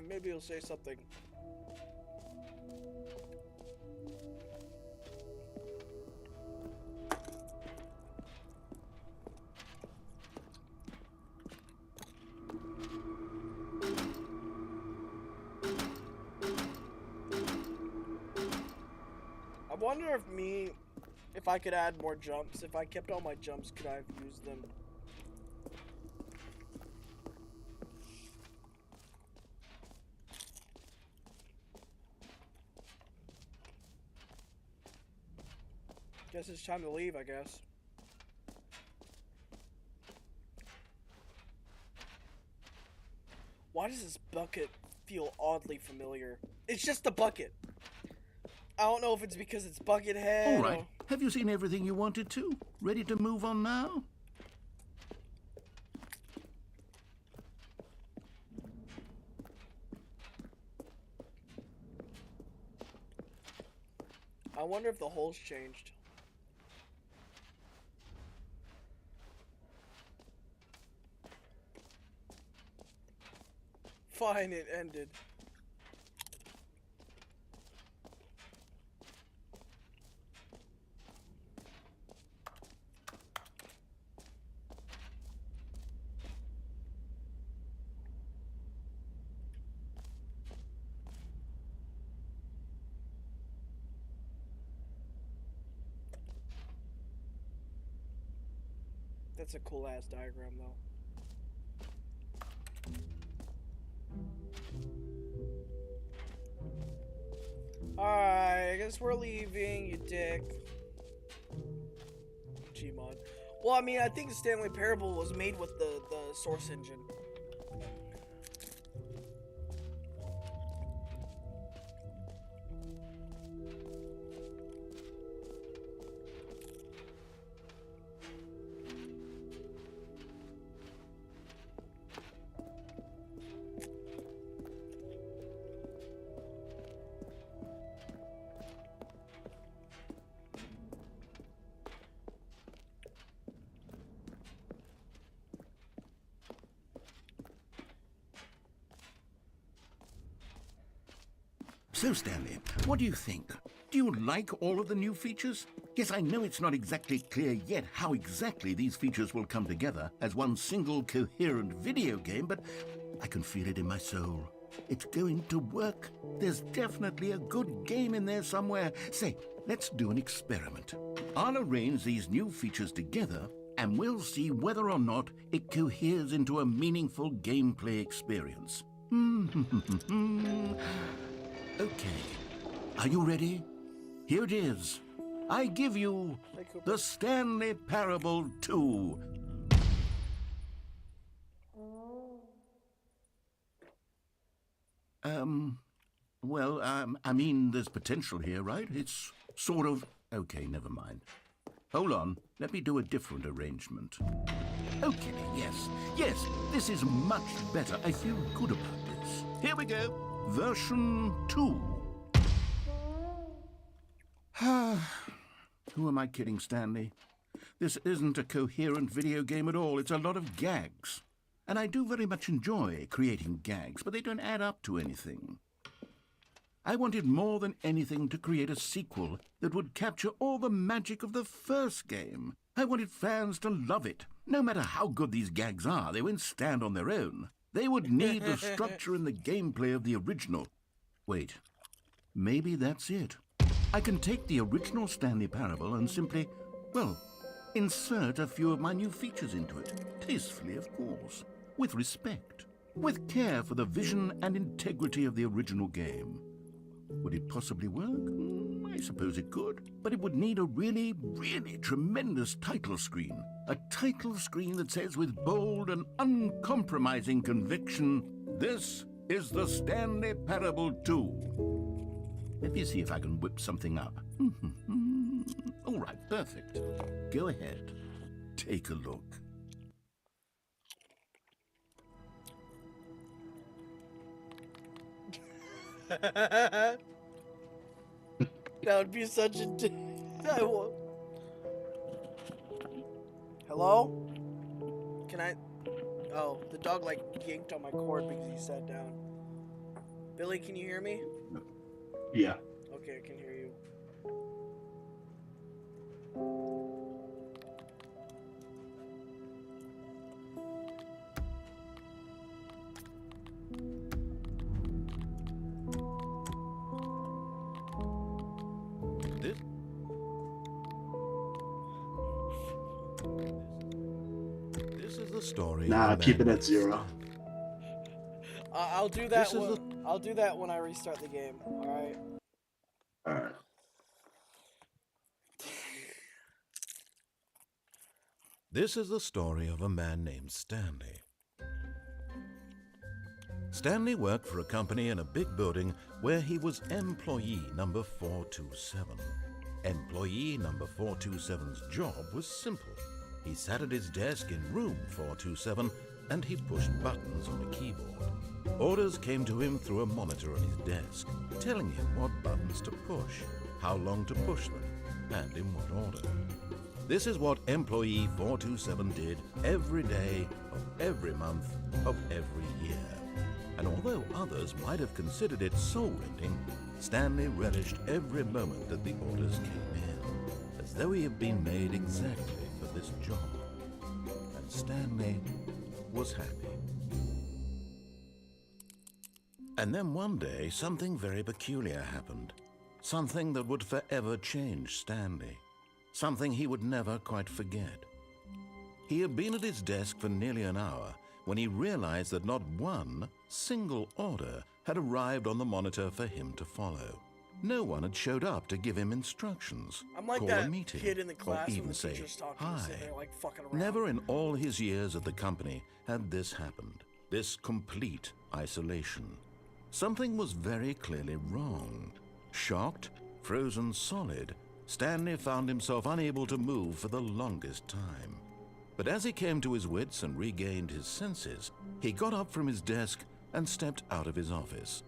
Maybe it'll say something. I wonder if I could add more jumps. If I kept all my jumps, could I have used them? Guess it's time to leave, I guess. Why does this bucket feel oddly familiar? It's just a bucket. I don't know if it's because it's Buckethead. All right. Have you seen everything you wanted to? Ready to move on now? I wonder if the hole's changed. Fine, it ended. That's a cool ass diagram though. Alright, I guess we're leaving, you dick. Gmod. Well, I mean, I think Stanley Parable was made with the source engine. So, Stanley, what do you think? Do you like all of the new features? Yes, I know it's not exactly clear yet how exactly these features will come together as one single coherent video game, but I can feel it in my soul. It's going to work. There's definitely a good game in there somewhere. Say, let's do an experiment. I'll arrange these new features together, and we'll see whether or not it coheres into a meaningful gameplay experience. Okay. Are you ready? Here it is. I give you the Stanley Parable 2. I mean, there's potential here, right? It's sort of... Okay, never mind. Hold on, let me do a different arrangement. Okay, yes, this is much better. I feel good about this. Here we go. Version 2. Who am I kidding, Stanley? This isn't a coherent video game at all. It's a lot of gags. And I do very much enjoy creating gags, but they don't add up to anything. I wanted more than anything to create a sequel that would capture all the magic of the first game. I wanted fans to love it. No matter how good these gags are, they won't stand on their own. They would need the structure and the gameplay of the original. Wait, maybe that's it. I can take the original Stanley Parable and simply, well, insert a few of my new features into it. Tastefully, of course. With respect. With care for the vision and integrity of the original game. Would it possibly work? I suppose it could. But it would need a really, really tremendous title screen. A title screen that says with bold and uncompromising conviction, "This is the Stanley Parable 2." Let me see if I can whip something up. All right, perfect. Go ahead. Take a look. That would be such a. Hello? Can I? Oh, the dog like yanked on my cord because he sat down. Billy, can you hear me? Yeah. Okay, I can hear you. This is the story. Nah, keep it at 0. I'll do that. I'll do that when I restart the game. All right. Alright. This is the story of a man named Stanley. Stanley worked for a company in a big building where he was employee number 427. Employee number 427's job was simple. He sat at his desk in room 427 and he pushed buttons on a keyboard. Orders came to him through a monitor on his desk, telling him what buttons to push, how long to push them, and in what order. This is what employee 427 did every day of every month of every year. And although others might have considered it soul-rending, Stanley relished every moment that the orders came in, as though he had been made exactly for this job. And Stanley was happy. And then one day, something very peculiar happened. Something that would forever change Stanley. Something he would never quite forget. He had been at his desk for nearly an hour when he realized that not one single order had arrived on the monitor for him to follow. No one had showed up to give him instructions, I'm like call that a meeting, kid in the class or when even the say teacher's talking hi. and sitting there like fucking around. Never in all his years at the company had this happened, this complete isolation. Something was very clearly wrong. Shocked, frozen solid, Stanley found himself unable to move for the longest time. But as he came to his wits and regained his senses, he got up from his desk and stepped out of his office.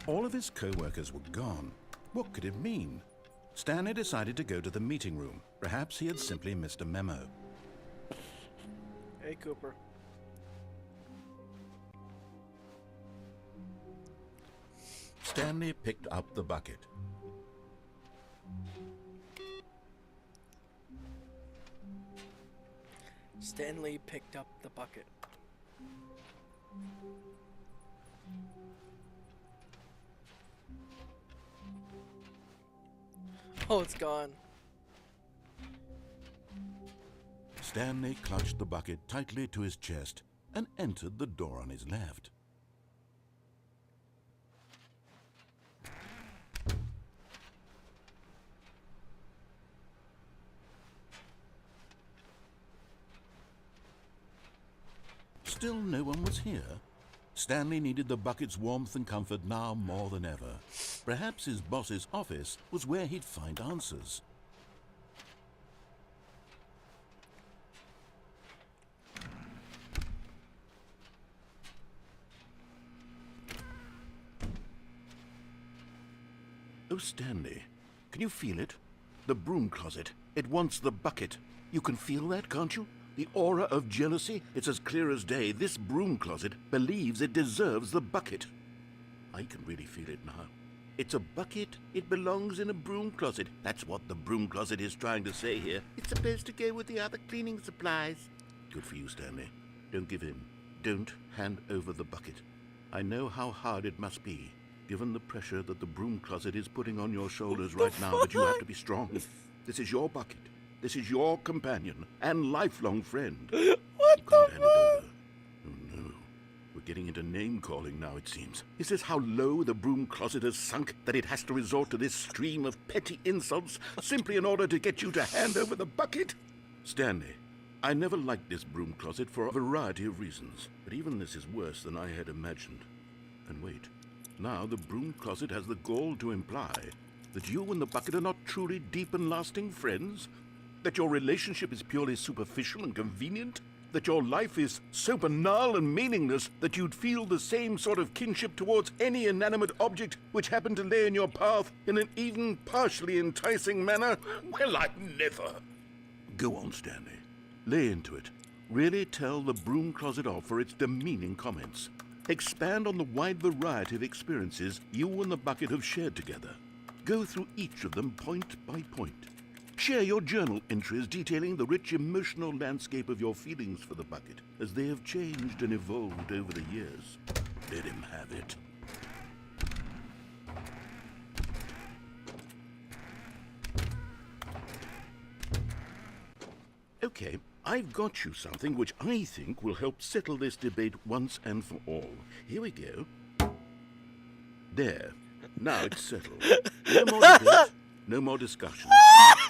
All of his co-workers were gone. What could it mean? Stanley decided to go to the meeting room. Perhaps he had simply missed a memo. Hey, Cooper. Stanley picked up the bucket. Stanley picked up the bucket. Oh, it's gone. Stanley clutched the bucket tightly to his chest and entered the door on his left. Still no one was here. Stanley needed the bucket's warmth and comfort now more than ever. Perhaps his boss's office was where he'd find answers. Oh, Stanley, can you feel it? The broom closet. It wants the bucket. You can feel that, can't you? The aura of jealousy, it's as clear as day. This broom closet believes it deserves the bucket. I can really feel it now. It's a bucket. It belongs in a broom closet. That's what the broom closet is trying to say here. It's supposed to go with the other cleaning supplies. Good for you, Stanley. Don't give in. Don't hand over the bucket. I know how hard it must be, given the pressure that the broom closet is putting on your shoulders right now, but you have to be strong. This is your bucket. This is your companion and lifelong friend. What You the can't hand it fuck? over. Oh no. We're getting into name-calling now, it seems. Is this how low the broom closet has sunk, that it has to resort to this stream of petty insults simply in order to get you to hand over the bucket? Stanley, I never liked this broom closet for a variety of reasons, but even this is worse than I had imagined. And wait, now the broom closet has the gall to imply that you and the bucket are not truly deep and lasting friends? That your relationship is purely superficial and convenient? That your life is so banal and meaningless that you'd feel the same sort of kinship towards any inanimate object which happened to lay in your path in an even partially enticing manner? Well, I never. Go on, Stanley. Lay into it. Really tell the broom closet off for its demeaning comments. Expand on the wide variety of experiences you and the bucket have shared together. Go through each of them point by point. Share your journal entries detailing the rich emotional landscape of your feelings for the bucket as they have changed and evolved over the years. Let him have it. Okay, I've got you something which I think will help settle this debate once and for all. Here we go. There. Now it's settled. No more debate, no more discussion.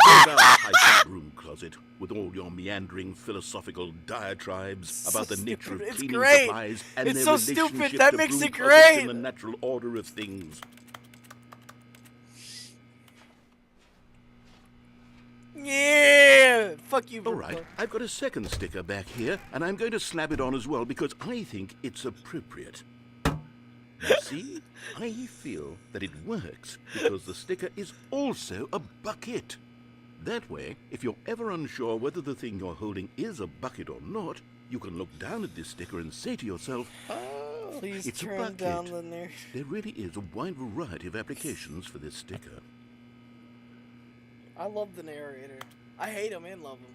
Go down the pipe broom closet with all your meandering philosophical diatribes about the nature of It's cleaning great. supplies and It's their so stupid. relationship That to makes broom it closets great. in the natural order of things. Yeah! Fuck you, All Brooklyn. right, I've got a second sticker back here, and I'm going to slap it on as well because I think it's appropriate. You see, I feel that it works because the sticker is also a bucket. That way, if you're ever unsure whether the thing you're holding is a bucket or not, you can look down at this sticker and say to yourself, "Oh, Please it's a turn bucket." down the narrative. There really is a wide variety of applications for this sticker. I love the narrator. I hate him and love him.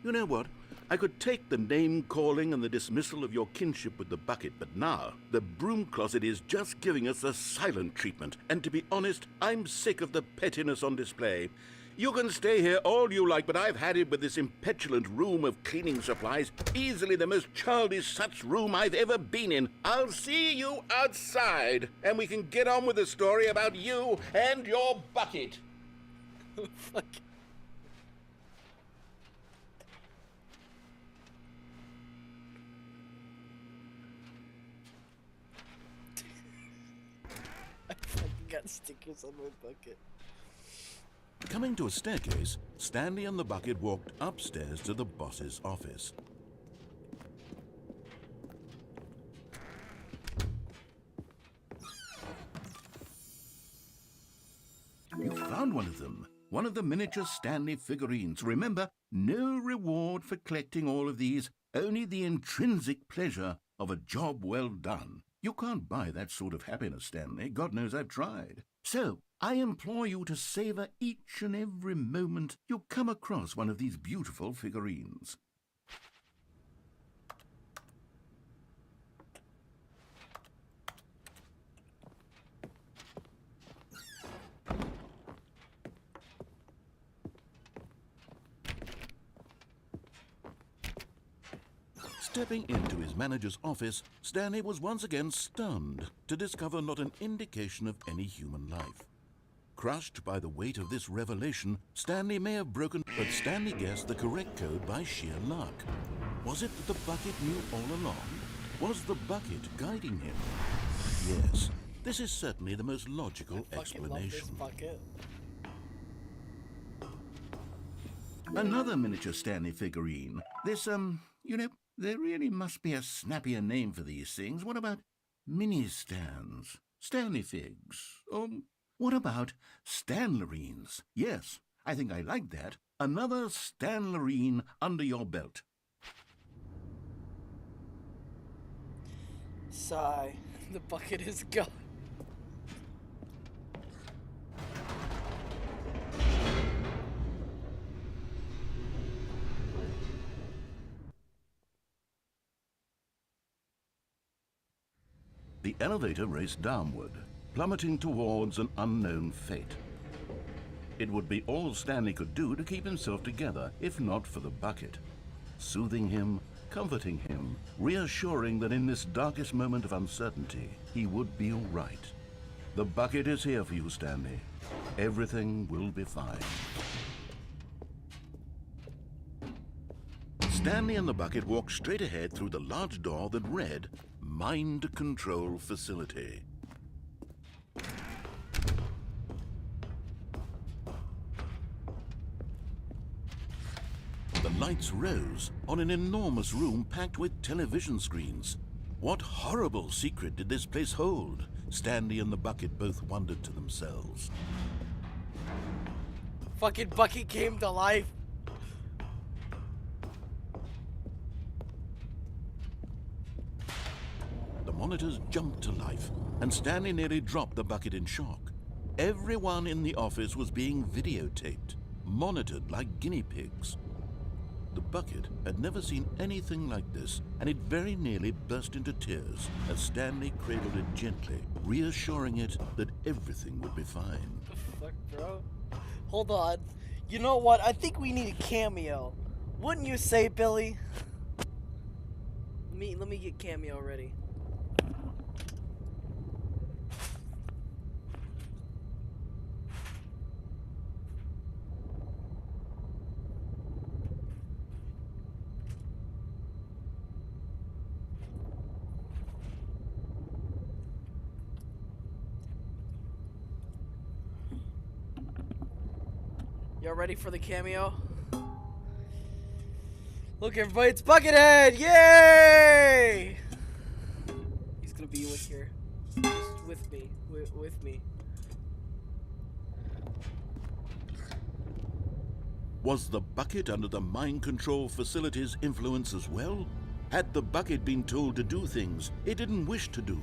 You know what? I could take the name-calling and the dismissal of your kinship with the bucket, but now the broom closet is just giving us the silent treatment. And to be honest, I'm sick of the pettiness on display. You can stay here all you like, but I've had it with this impetulant room of cleaning supplies. Easily the most childish such room I've ever been in. I'll see you outside, and we can get on with the story about you and your bucket. Fuck. I fucking got stickers on my bucket. Coming to a staircase, Stanley and the bucket walked upstairs to the boss's office. You found one of them. One of the miniature Stanley figurines. Remember, no reward for collecting all of these, only the intrinsic pleasure of a job well done. You can't buy that sort of happiness, Stanley. God knows I've tried. So, I implore you to savor each and every moment you come across one of these beautiful figurines. Stepping into his manager's office, Stanley was once again stunned to discover not an indication of any human life. Crushed by the weight of this revelation, Stanley may have broken, but Stanley guessed the correct code by sheer luck. Was it that the bucket knew all along? Was the bucket guiding him? Yes, this is certainly the most logical explanation. Love this bucket. Another miniature Stanley figurine. This, there really must be a snappier name for these things. What about mini-stands? Stanley figs? What about Stanlerines? Yes, I think I like that. Another Stanlerine under your belt. Sigh. The bucket is gone. The elevator raced downward, plummeting towards an unknown fate. It would be all Stanley could do to keep himself together, if not for the bucket. Soothing him, comforting him, reassuring that in this darkest moment of uncertainty, he would be all right. The bucket is here for you, Stanley. Everything will be fine. Stanley and the bucket walked straight ahead through the large door that read, Mind Control Facility. The lights rose on an enormous room packed with television screens. What horrible secret did this place hold? Stanley and the bucket both wondered to themselves. Fucking bucket came to life. The monitors jumped to life, and Stanley nearly dropped the bucket in shock. Everyone in the office was being videotaped, monitored like guinea pigs. The bucket had never seen anything like this, and it very nearly burst into tears as Stanley cradled it gently, reassuring it that everything would be fine. Fuck, bro. Hold on. You know what? I think we need a cameo. Wouldn't you say, Billy? Let me get cameo ready. Y'all ready for the cameo? Look, everybody, it's Buckethead! Yay! He's gonna be with here. Just with me. With me. Was the bucket under the mind control facility's influence as well? Had the bucket been told to do things it didn't wish to do?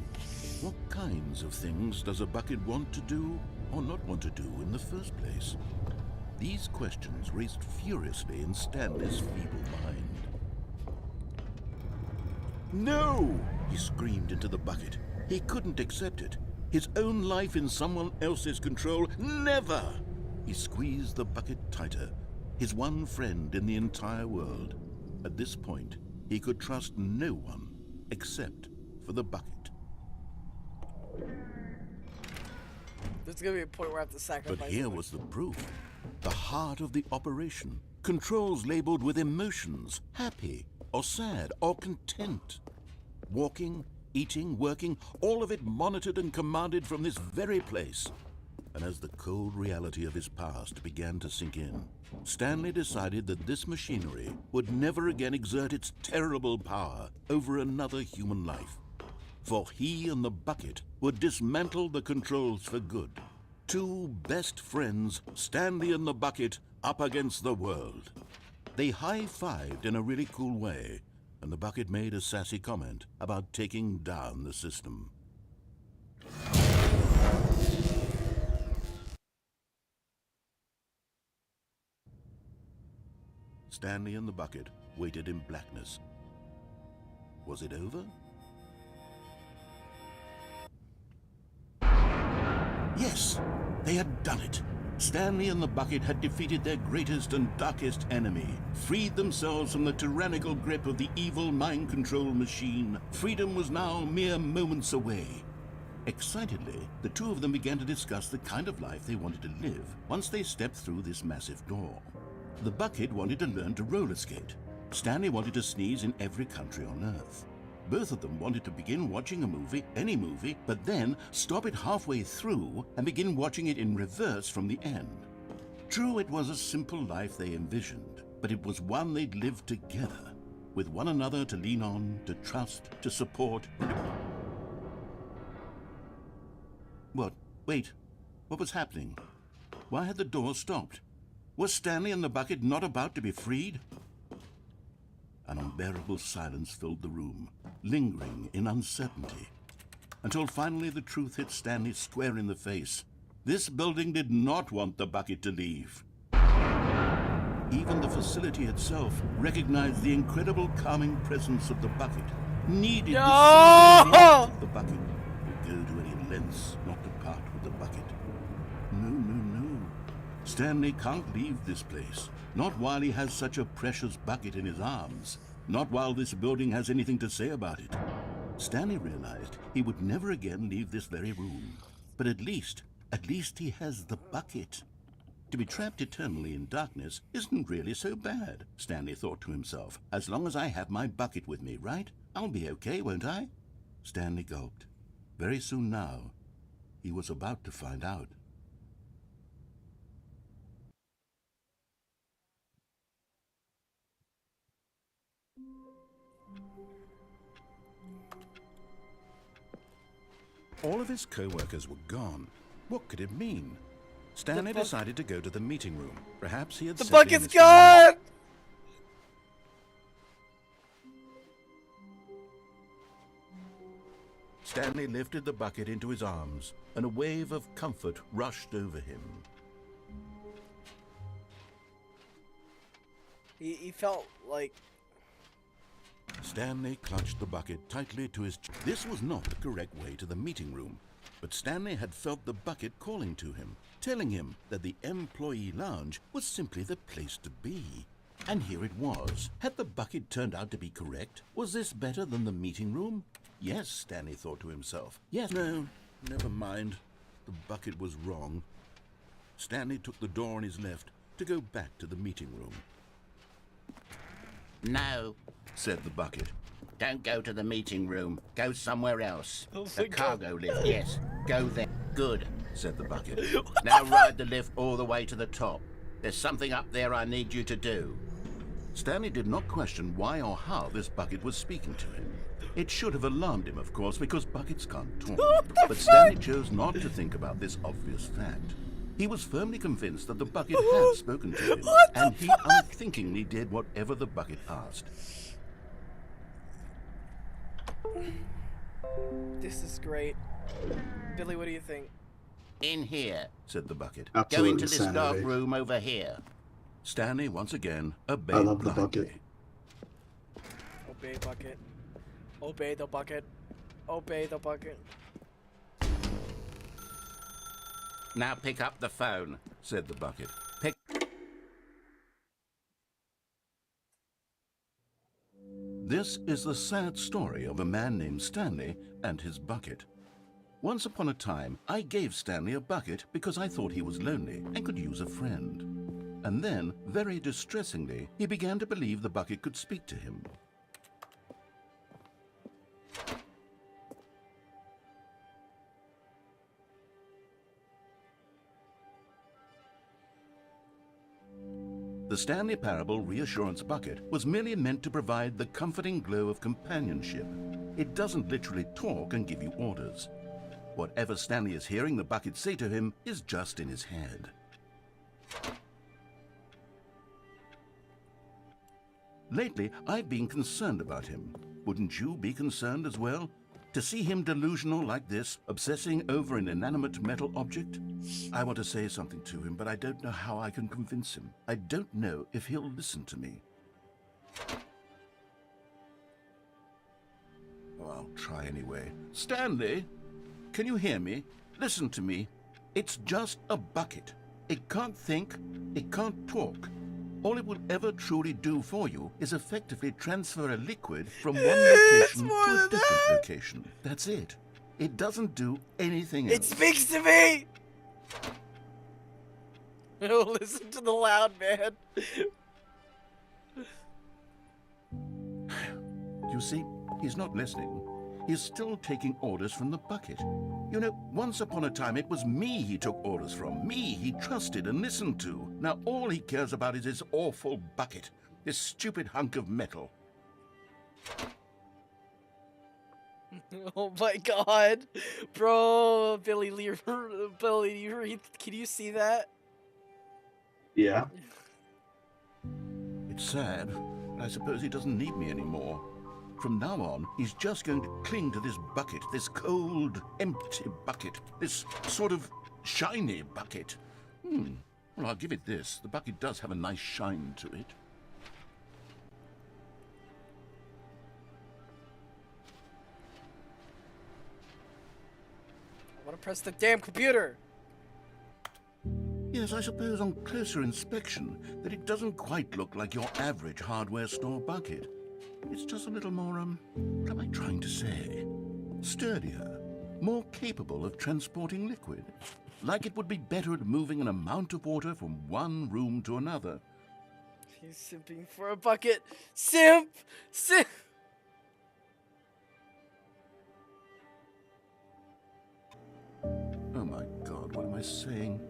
What kinds of things does a bucket want to do or not want to do in the first place? These questions raced furiously in Stanley's feeble mind. No! He screamed into the bucket. He couldn't accept it. His own life in someone else's control, never! He squeezed the bucket tighter, his one friend in the entire world. At this point, he could trust no one except for the bucket. There's gonna be a point where I have to sacrifice. But here was the proof. The heart of the operation. Controls labeled with emotions, happy or sad or content. Walking, eating, working, all of it monitored and commanded from this very place. And as the cold reality of his past began to sink in, Stanley decided that this machinery would never again exert its terrible power over another human life. For he and the bucket would dismantle the controls for good. Two best friends, Stanley and the bucket, up against the world. They high-fived in a really cool way, and the bucket made a sassy comment about taking down the system. Stanley and the bucket waited in blackness. Was it over? Yes, they had done it. Stanley and the bucket had defeated their greatest and darkest enemy, freed themselves from the tyrannical grip of the evil mind control machine. Freedom was now mere moments away. Excitedly, the two of them began to discuss the kind of life they wanted to live once they stepped through this massive door. The bucket wanted to learn to roller skate. Stanley wanted to sneeze in every country on Earth. Both of them wanted to begin watching a movie, any movie, but then stop it halfway through and begin watching it in reverse from the end. True, it was a simple life they envisioned, but it was one they'd live together, with one another to lean on, to trust, to support. What? Wait. What was happening? Why had the door stopped? Was Stanley and the bucket not about to be freed? An unbearable silence filled the room, lingering in uncertainty, until finally the truth hit Stanley square in the face. This building did not want the bucket to leave. Even the facility itself recognized the incredible calming presence of the bucket, needed No! the bucket would go to any lengths not to part with the bucket. No, no, no. Stanley can't leave this place. Not while he has such a precious bucket in his arms. Not while this building has anything to say about it. Stanley realized he would never again leave this very room. But at least he has the bucket. To be trapped eternally in darkness isn't really so bad, Stanley thought to himself. As long as I have my bucket with me, right? I'll be okay, won't I? Stanley gulped. Very soon now, he was about to find out. All of his co-workers were gone. What could it mean? Stanley decided to go to the meeting room. Perhaps he had The set in bucket's his gone! Stanley lifted the bucket into his arms, and a wave of comfort rushed over him. He felt like... Stanley clutched the bucket tightly to his chest. This was not the correct way to the meeting room, but Stanley had felt the bucket calling to him, telling him that the employee lounge was simply the place to be. And here it was. Had the bucket turned out to be correct? Was this better than the meeting room? Yes, Stanley thought to himself. Yes, no, never mind. The bucket was wrong. Stanley took the door on his left to go back to the meeting room. No, Said the bucket. don't go to the meeting room. Go somewhere else. Oh The my God. cargo lift, yes. Go there. Good. Said the bucket. Now ride the lift all the way to the top. There's something up there I need you to do. Stanley did not question why or how this bucket was speaking to him. It should have alarmed him, of course, because buckets can't talk. But Stanley chose not to think about this obvious fact. He was firmly convinced that the bucket had spoken to him, and he unthinkingly did whatever the bucket asked. This is great. Billy, what do you think? In here. Said the bucket. Go Absolute into this dark insanity. room over here. Stanley once again obeyed I love the blindly. bucket. Obey bucket. Obey the bucket. Obey the bucket. Now pick up the phone. Said the bucket. Pick. This is the sad story of a man named Stanley and his bucket. Once upon a time, I gave Stanley a bucket because I thought he was lonely and could use a friend. And then, very distressingly, he began to believe the bucket could speak to him. The Stanley Parable Reassurance Bucket was merely meant to provide the comforting glow of companionship. It doesn't literally talk and give you orders. Whatever Stanley is hearing the bucket say to him is just in his head. Lately, I've been concerned about him. Wouldn't you be concerned as well? To see him delusional like this, obsessing over an inanimate metal object? I want to say something to him, but I don't know how I can convince him. I don't know if he'll listen to me. Oh, I'll try anyway. Stanley, can you hear me? Listen to me. It's just a bucket. It can't think, it can't talk. All it will ever truly do for you is effectively transfer a liquid from one location to a different location. That's it. It doesn't do anything else. It speaks to me! Listen to the loud man. You see, he's not listening. He's still taking orders from the bucket. You know, once upon a time it was me he took orders from. Me he trusted and listened to. Now all he cares about is his awful bucket. This stupid hunk of metal. Oh my god. Bro, Billy Lee, can you see that? Yeah. It's sad, but I suppose he doesn't need me anymore. From now on, he's just going to cling to this bucket, this cold, empty bucket, this sort of shiny bucket. Well, I'll give it this. The bucket does have a nice shine to it. I want to press the damn computer. Yes, I suppose on closer inspection that it doesn't quite look like your average hardware store bucket. It's just a little more, what am I trying to say? Sturdier, more capable of transporting liquid. Like it would be better at moving an amount of water from one room to another. He's simping for a bucket. Simp! Simp! Oh my God, what am I saying?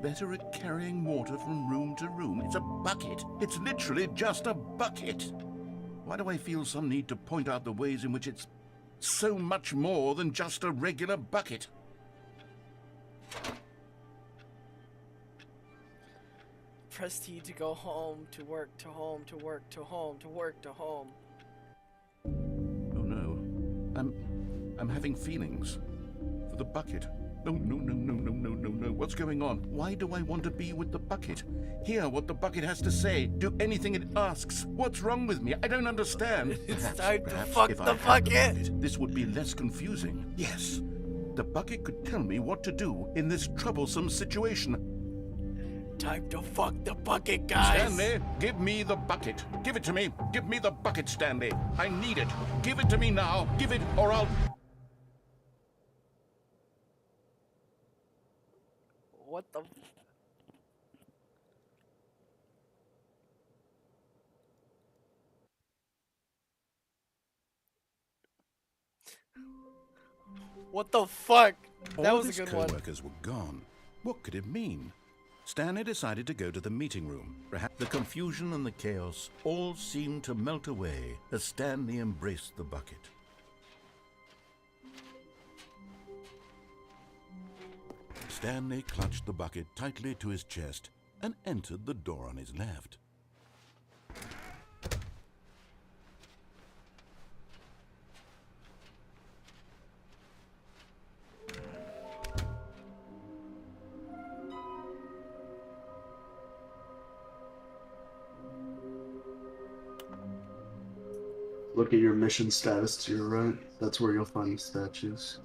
Better at carrying water from room to room. It's a bucket. It's literally just a bucket. Why do I feel some need to point out the ways in which it's so much more than just a regular bucket? Press T to go home, to work, to home, to work, to home, to work, to home. Oh no. I'm having feelings. For the bucket. No. What's going on? Why do I want to be with the bucket? Hear what the bucket has to say. Do anything it asks. What's wrong with me? I don't understand. It's time to fuck if I the had bucket. This would be less confusing. Yes. The bucket could tell me what to do in this troublesome situation. Time to fuck the bucket, guys. Stanley, give me the bucket. Give it to me. Give me the bucket, Stanley. I need it. Give it to me now. Give it or I'll... What the... What the fuck? That All was his a good one. co-workers were gone. What could it mean? Stanley decided to go to the meeting room. Perhaps the confusion and the chaos all seemed to melt away as Stanley embraced the bucket. Stanley clutched the bucket tightly to his chest and entered the door on his left. Look at your mission status to your right. That's where you'll find the statues.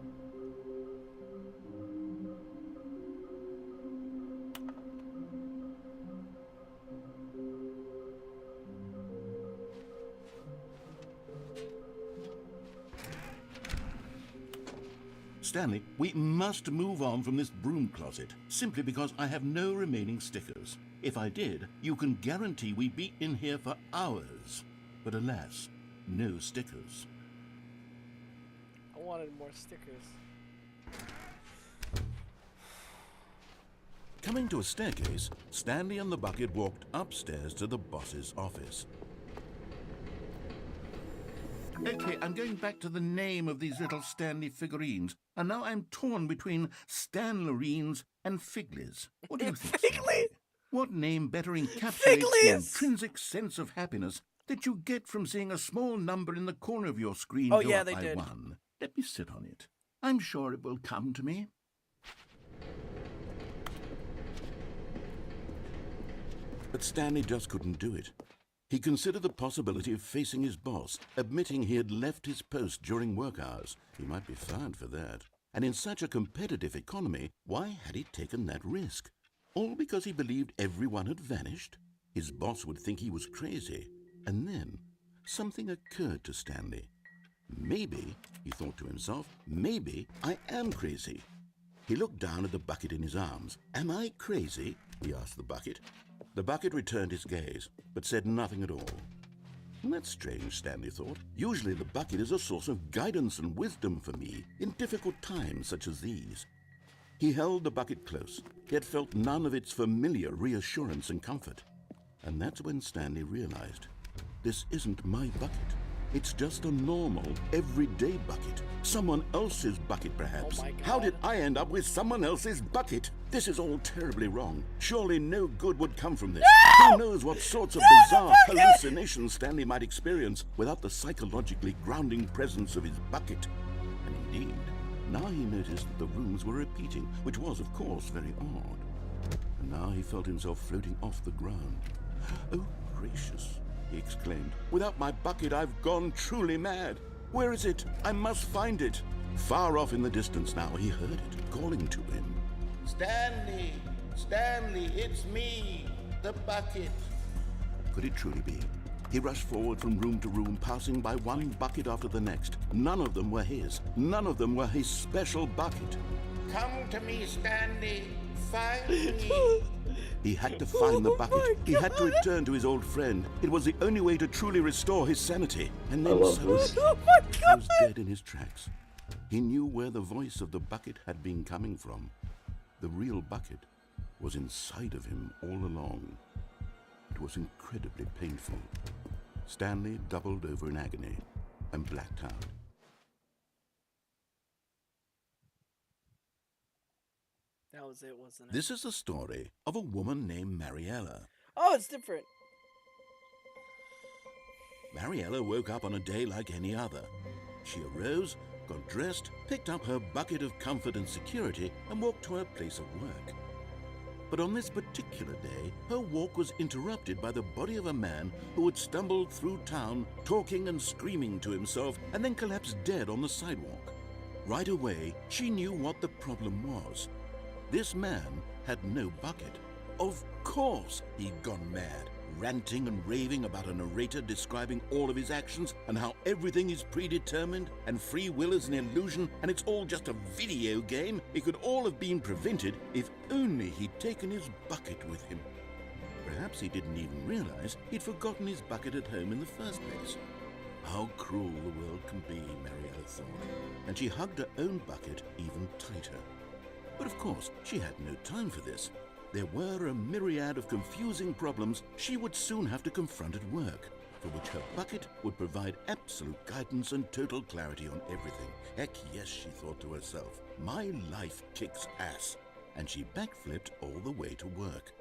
Stanley, we must move on from this broom closet, simply because I have no remaining stickers. If I did, you can guarantee we'd be in here for hours. But alas, no stickers. I wanted more stickers. Coming to a staircase, Stanley and the bucket walked upstairs to the boss's office. Okay, I'm going back to the name of these little Stanley figurines, and now I'm torn between Stanlerines and Figlies. What do you think? Stanley? What name better encapsulates the intrinsic sense of happiness that you get from seeing a small number in the corner of your screen Oh, go yeah, up they by did. 1? Let me sit on it. I'm sure it will come to me. But Stanley just couldn't do it. He considered the possibility of facing his boss, admitting he had left his post during work hours. He might be fired for that. And in such a competitive economy, why had he taken that risk? All because he believed everyone had vanished? His boss would think he was crazy. And then something occurred to Stanley. Maybe, he thought to himself, maybe I am crazy. He looked down at the bucket in his arms. Am I crazy? He asked the bucket. The bucket returned his gaze, but said nothing at all. That's strange, Stanley thought. Usually the bucket is a source of guidance and wisdom for me in difficult times such as these. He held the bucket close, yet felt none of its familiar reassurance and comfort. And that's when Stanley realized, this isn't my bucket. It's just a normal, everyday bucket. Someone else's bucket, perhaps. Oh my God. How did I end up with someone else's bucket? This is all terribly wrong. Surely no good would come from this. No! Who knows what sorts of bizarre hallucinations Stanley might experience without the psychologically grounding presence of his bucket. And indeed, now he noticed that the rooms were repeating, which was, of course, very odd. And now he felt himself floating off the ground. Oh, gracious, he exclaimed. Without my bucket, I've gone truly mad. Where is it? I must find it. Far off in the distance now, he heard it, calling to him. Stanley! Stanley, it's me, the bucket. Could it truly be? He rushed forward from room to room, passing by one bucket after the next. None of them were his. None of them were his special bucket. Come to me, Stanley. Find me. He had to find the bucket. He had to return to his old friend. It was the only way to truly restore his sanity. And I then love suddenly, this. Oh my he God! was dead in his tracks. He knew where the voice of the bucket had been coming from. The real bucket was inside of him all along. It was incredibly painful. Stanley doubled over in agony and blacked out. That was it, wasn't it? This is the story of a woman named Mariella. Oh, it's different. Mariella woke up on a day like any other. She arose, got dressed, picked up her bucket of comfort and security, and walked to her place of work. But on this particular day, her walk was interrupted by the body of a man who had stumbled through town, talking and screaming to himself, and then collapsed dead on the sidewalk. Right away, she knew what the problem was. This man had no bucket. Of course he'd gone mad, ranting and raving about a narrator describing all of his actions and how everything is predetermined and free will is an illusion and it's all just a video game. It could all have been prevented if only he'd taken his bucket with him. Perhaps he didn't even realize he'd forgotten his bucket at home in the first place. How cruel the world can be, Mariella thought, and she hugged her own bucket even tighter. But of course, she had no time for this. There were a myriad of confusing problems she would soon have to confront at work, for which her bucket would provide absolute guidance and total clarity on everything. Heck yes, she thought to herself, my life kicks ass. And she backflipped all the way to work.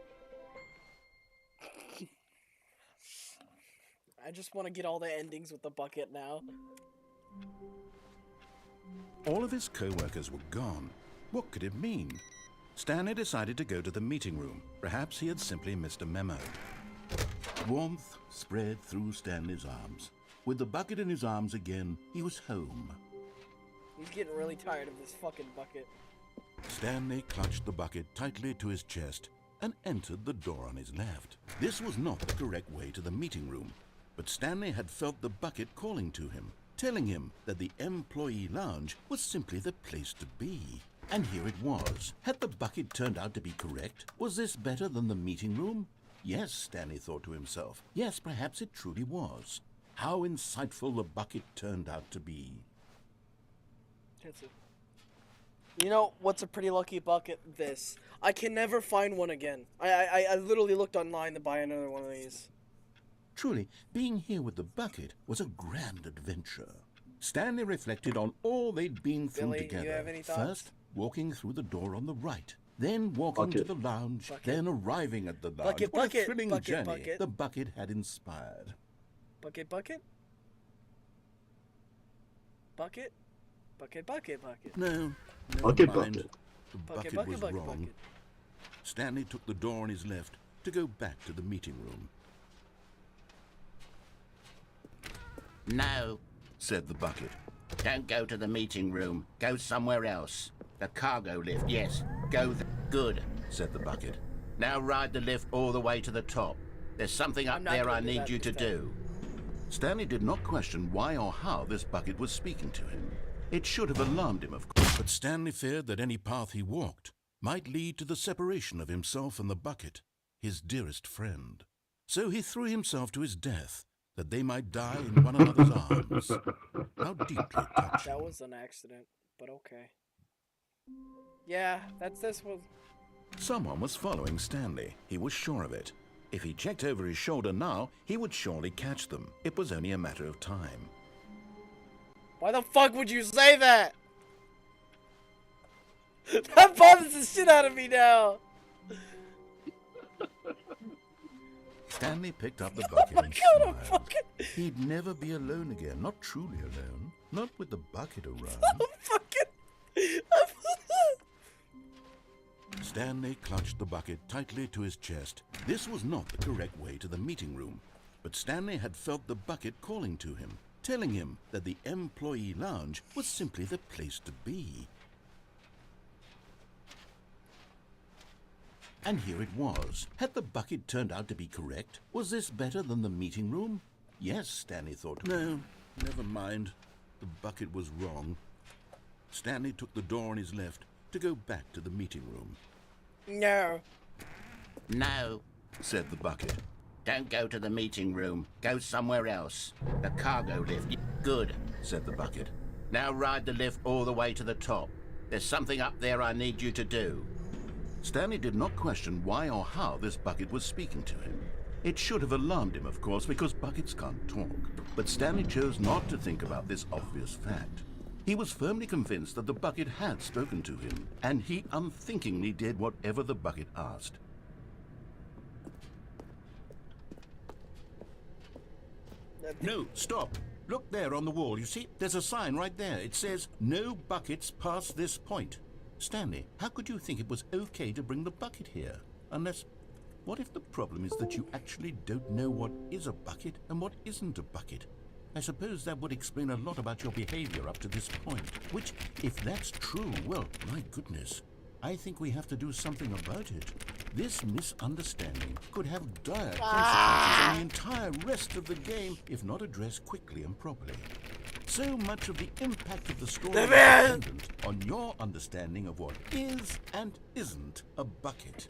I just want to get all the endings with the bucket now. All of his co-workers were gone. What could it mean? Stanley decided to go to the meeting room. Perhaps he had simply missed a memo. Warmth spread through Stanley's arms. With the bucket in his arms again, he was home. He's getting really tired of this fucking bucket. Stanley clutched the bucket tightly to his chest and entered the door on his left. This was not the correct way to the meeting room, but Stanley had felt the bucket calling to him, telling him that the employee lounge was simply the place to be. And here it was. Had the bucket turned out to be correct? Was this better than the meeting room? Yes, Stanley thought to himself. Yes, perhaps it truly was. How insightful the bucket turned out to be. That's it. You know what's a pretty lucky bucket? This. I can never find one again. I literally looked online to buy another one of these. Truly, being here with the bucket was a grand adventure. Stanley reflected on all they'd been through Billy, together. you have any thoughts? First, walking through the door on the right, then walking to Bucket. the lounge, Bucket. then arriving at the lounge. Bucket, What bucket, a thrilling bucket, journey bucket. the bucket had inspired. Bucket, bucket? Bucket? Bucket, bucket, bucket. No, never Bucket, mind. bucket. The Bucket, bucket bucket, was bucket, wrong. bucket. Stanley took the door on his left to go back to the meeting room. No, said the bucket. Don't go to the meeting room. Go somewhere else. The cargo lift, yes. Go Good, said the bucket. Now ride the lift all the way to the top. There's something up there I need you to do. Stanley did not question why or how this bucket was speaking to him. It should have alarmed him, of course. But Stanley feared that any path he walked might lead to the separation of himself and the bucket, his dearest friend. So he threw himself to his death, that they might die in one another's arms. How deeply touching. That was an accident, but okay. Yeah, this was... Someone was following Stanley. He was sure of it. If he checked over his shoulder now, he would surely catch them. It was only a matter of time. Why the fuck would you say that? That bothers the shit out of me now. Stanley picked up the bucket Oh my and God, I'm smiled. fucking... He'd never be alone again, not truly alone, not with the bucket around. I'm fucking... Stanley clutched the bucket tightly to his chest. This was not the correct way to the meeting room, but Stanley had felt the bucket calling to him, telling him that the employee lounge was simply the place to be. And here it was. Had the bucket turned out to be correct? Was this better than the meeting room? Yes, Stanley thought. No, never mind. The bucket was wrong. Stanley took the door on his left to go back to the meeting room. No. No, said the bucket. Don't go to the meeting room. Go somewhere else. The cargo lift. Good, said the bucket. Now ride the lift all the way to the top. There's something up there I need you to do. Stanley did not question why or how this bucket was speaking to him. It should have alarmed him, of course, because buckets can't talk. But Stanley chose not to think about this obvious fact. He was firmly convinced that the bucket had spoken to him, and he unthinkingly did whatever the bucket asked. No, stop. Look there on the wall, you see? There's a sign right there. It says, "No buckets past this point." Stanley, how could you think it was okay to bring the bucket here? Unless, what if the problem is that you actually don't know what is a bucket and what isn't a bucket? I suppose that would explain a lot about your behavior up to this point. Which, if that's true, well, my goodness, I think we have to do something about it. This misunderstanding could have dire consequences on the entire rest of the game if not addressed quickly and properly. So much of the impact of the story is dependent on your understanding of what is and isn't a bucket.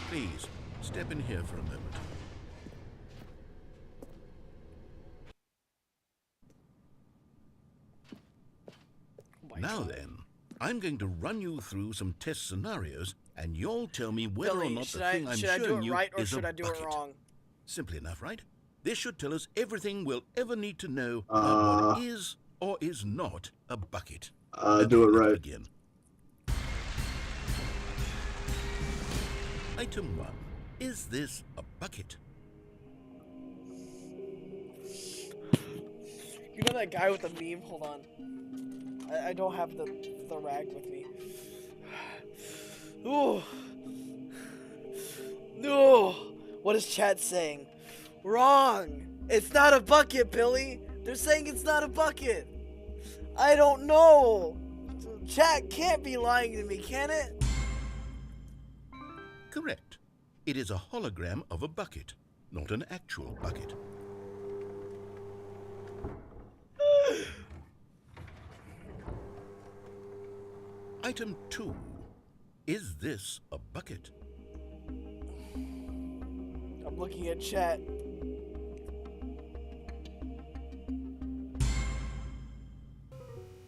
Please, step in here for a moment. Now then, I'm going to run you through some test scenarios, and you'll tell me whether Billy, or not should the thing I'm I do showing it you right or is should a I do bucket. it wrong? Simple enough, right? This should tell us everything we'll ever need to know about what is or is not a bucket. Do it let's right. begin. Item 1. Is this a bucket? You know that guy with the meme? Hold on. I don't have the rag with me. Ooh. No. What is chat saying? Wrong. It's not a bucket, Billy. They're saying it's not a bucket. I don't know. Chat can't be lying to me, can it? Correct. It is a hologram of a bucket, not an actual bucket. Item 2. Is this a bucket? I'm looking at chat.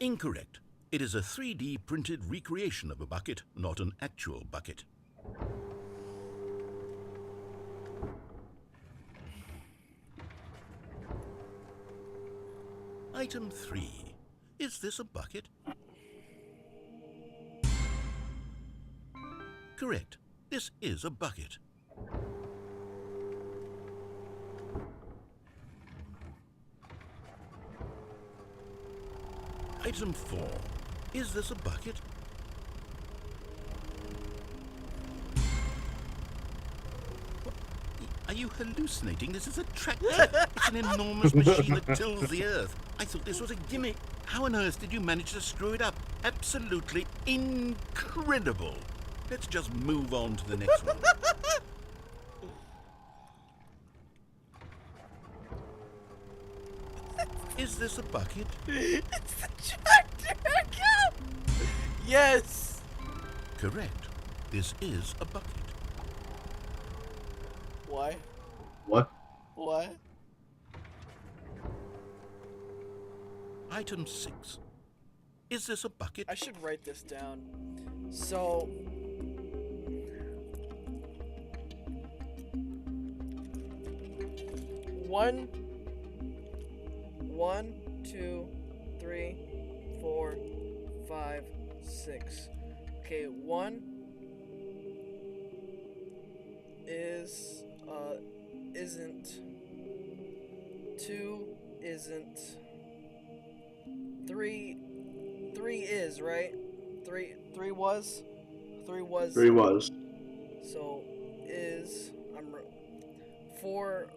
Incorrect. It is a 3D printed recreation of a bucket, not an actual bucket. Item 3. Is this a bucket? Correct. This is a bucket. Item 4. Is this a bucket? Are you hallucinating? This is a tractor. It's an enormous machine that tills the earth. I thought this was a gimmick. How on earth did you manage to screw it up? Absolutely incredible. Let's just move on to the next one. Is this a bucket? It's the tractor. Yes. Correct. This is a bucket. Why? What? Why? Item 6. Is this a bucket? I should write this down. So, one, 2, 3, 4, 5, 6. Okay, 1 is isn't. 2 isn't. 3 is, right? 3 was. 3 was. 3 was. So is 4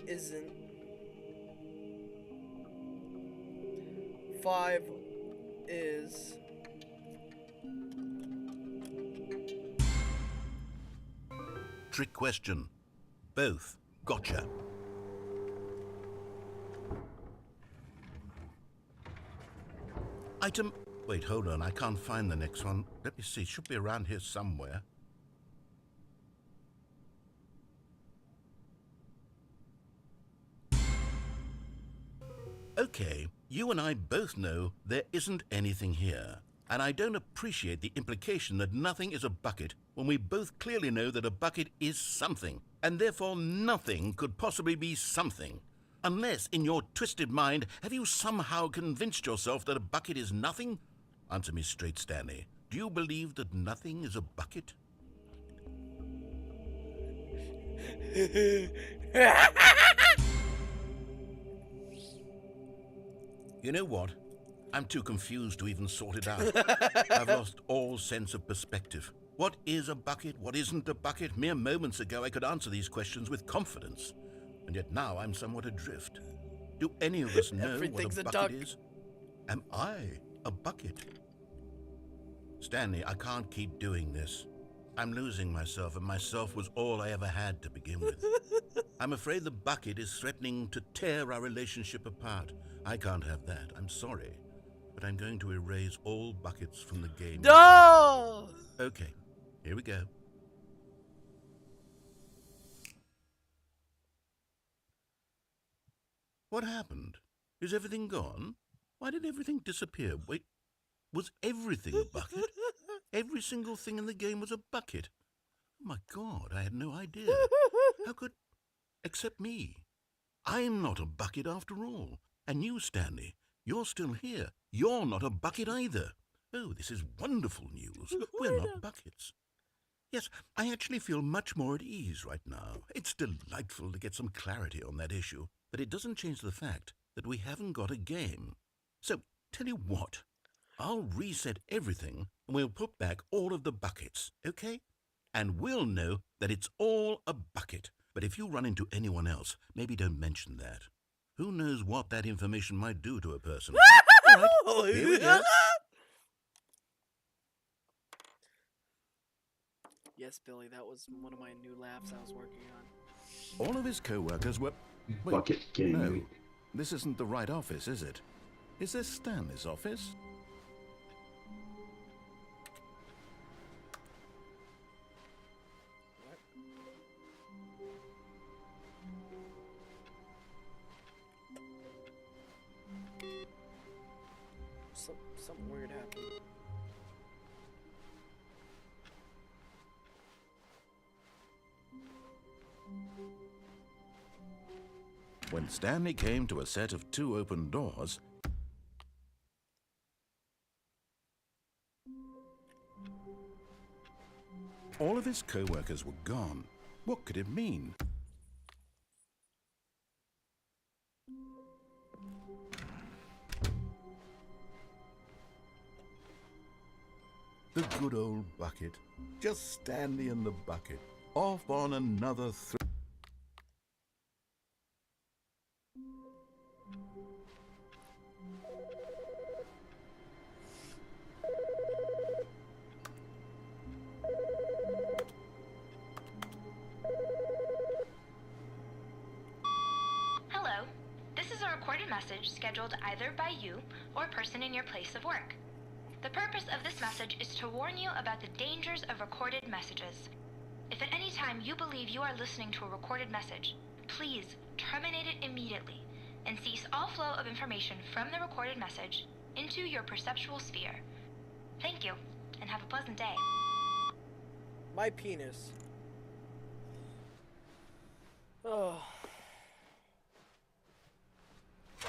isn't. 5 is. Trick question. Both. Gotcha. Item... Wait, hold on. I can't find the next one. Let me see. It should be around here somewhere. Okay, you and I both know there isn't anything here. And I don't appreciate the implication that nothing is a bucket when we both clearly know that a bucket is something, and therefore nothing could possibly be something. Unless, in your twisted mind, have you somehow convinced yourself that a bucket is nothing? Answer me straight, Stanley. Do you believe that nothing is a bucket? You know what? I'm too confused to even sort it out. I've lost all sense of perspective. What is a bucket? What isn't a bucket? Mere moments ago I could answer these questions with confidence. And yet now I'm somewhat adrift. Do any of us know what a bucket is? Am I a bucket? Stanley, I can't keep doing this. I'm losing myself, and myself was all I ever had to begin with. I'm afraid the bucket is threatening to tear our relationship apart. I can't have that. I'm sorry. But I'm going to erase all buckets from the game. No! Okay, here we go. What happened? Is everything gone? Why did everything disappear? Wait, was everything a bucket? Every single thing in the game was a bucket. Oh my God, I had no idea. How could... Except me. I'm not a bucket after all. And you, Stanley, you're still here. You're not a bucket either. Oh, this is wonderful news. We're not buckets. Yes, I actually feel much more at ease right now. It's delightful to get some clarity on that issue, but it doesn't change the fact that we haven't got a game. So, tell you what, I'll reset everything and we'll put back all of the buckets, okay? And we'll know that it's all a bucket. But if you run into anyone else, maybe don't mention that. Who knows what that information might do to a person? All right, here we go. Yes, Billy, that was one of my new laughs I was working on. All of his co-workers were... Wait, Bucket gaming. no, this isn't the right office, is it? Is this Stanley's office? Something weird happened. When Stanley came to a set of 2 open doors, all of his co-workers were gone. What could it mean? The good old bucket. Just Stanley and the bucket. Off on another Hello. This is a recorded message scheduled either by you or a person in your place of work. The purpose of this message is to warn you about the dangers of recorded messages. If at any time you believe you are listening to a recorded message, please terminate it immediately and cease all flow of information from the recorded message into your perceptual sphere. Thank you, and have a pleasant day. My penis. Oh.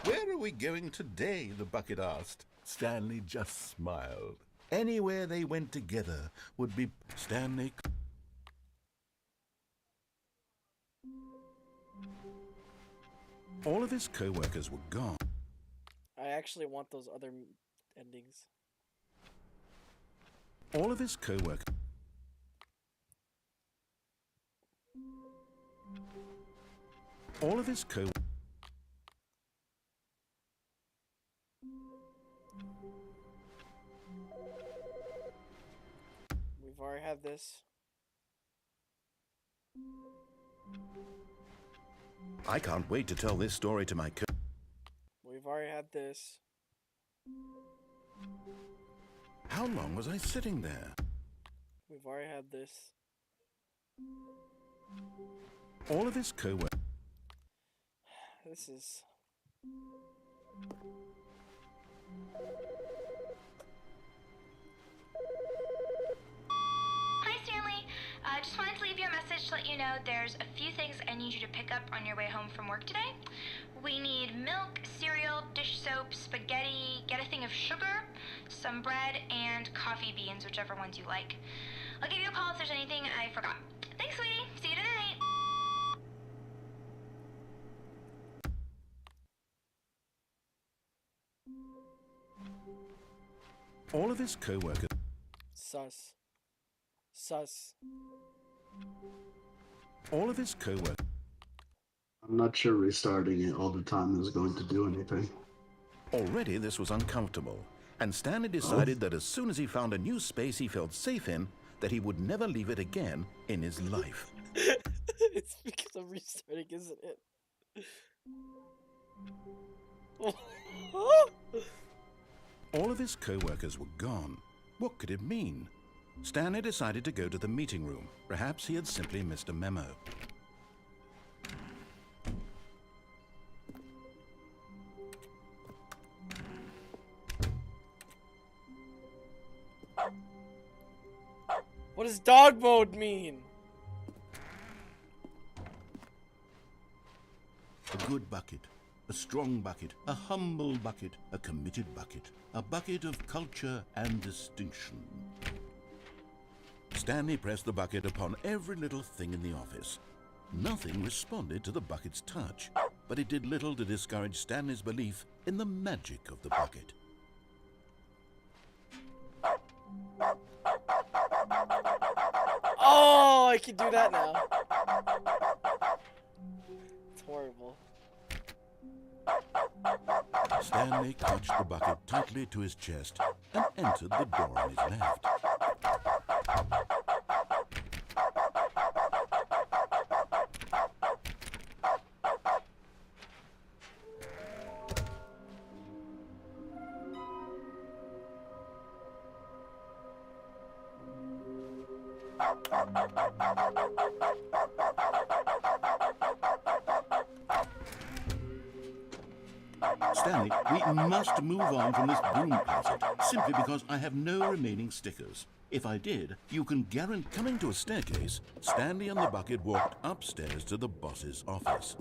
Where are we going today? The bucket asked. Stanley just smiled. Anywhere they went together would be Stanley. All of his co-workers were gone. I actually want those other endings. All of his co-workers. All of his co. We've already had this. I can't wait to tell this story to my co. We've already had this. How long was I sitting there? We've already had this. All of his co-workers. This is... Hi, Stanley. Just wanted to leave you a message to let you know there's a few things I need you to pick up on your way home from work today. We need milk, cereal, dish soap, spaghetti, get a thing of sugar, some bread, and coffee beans, whichever ones you like. I'll give you a call if there's anything I forgot. Thanks, sweetie. See you tonight. All of his co-workers. Sus. Sus. All of his co-workers. I'm not sure restarting it all the time is going to do anything. Already this was uncomfortable, and Stanley decided that as soon as he found a new space he felt safe in, that he would never leave it again in his life. It's because I'm restarting, isn't it? All of his co-workers were gone. What could it mean? Stanley decided to go to the meeting room. Perhaps he had simply missed a memo. What does dog mode mean? A good bucket, a strong bucket, a humble bucket, a committed bucket, a bucket of culture and distinction. Stanley pressed the bucket upon every little thing in the office. Nothing responded to the bucket's touch, but it did little to discourage Stanley's belief in the magic of the bucket. Oh, I can do that now. It's horrible. Stanley clutched the bucket tightly to his chest and entered the door on his left. Stanley, we must move on from this broom closet, simply because I have no remaining stickers. If I did, you can guarantee... Coming to a staircase, Stanley and the bucket walked upstairs to the boss's office.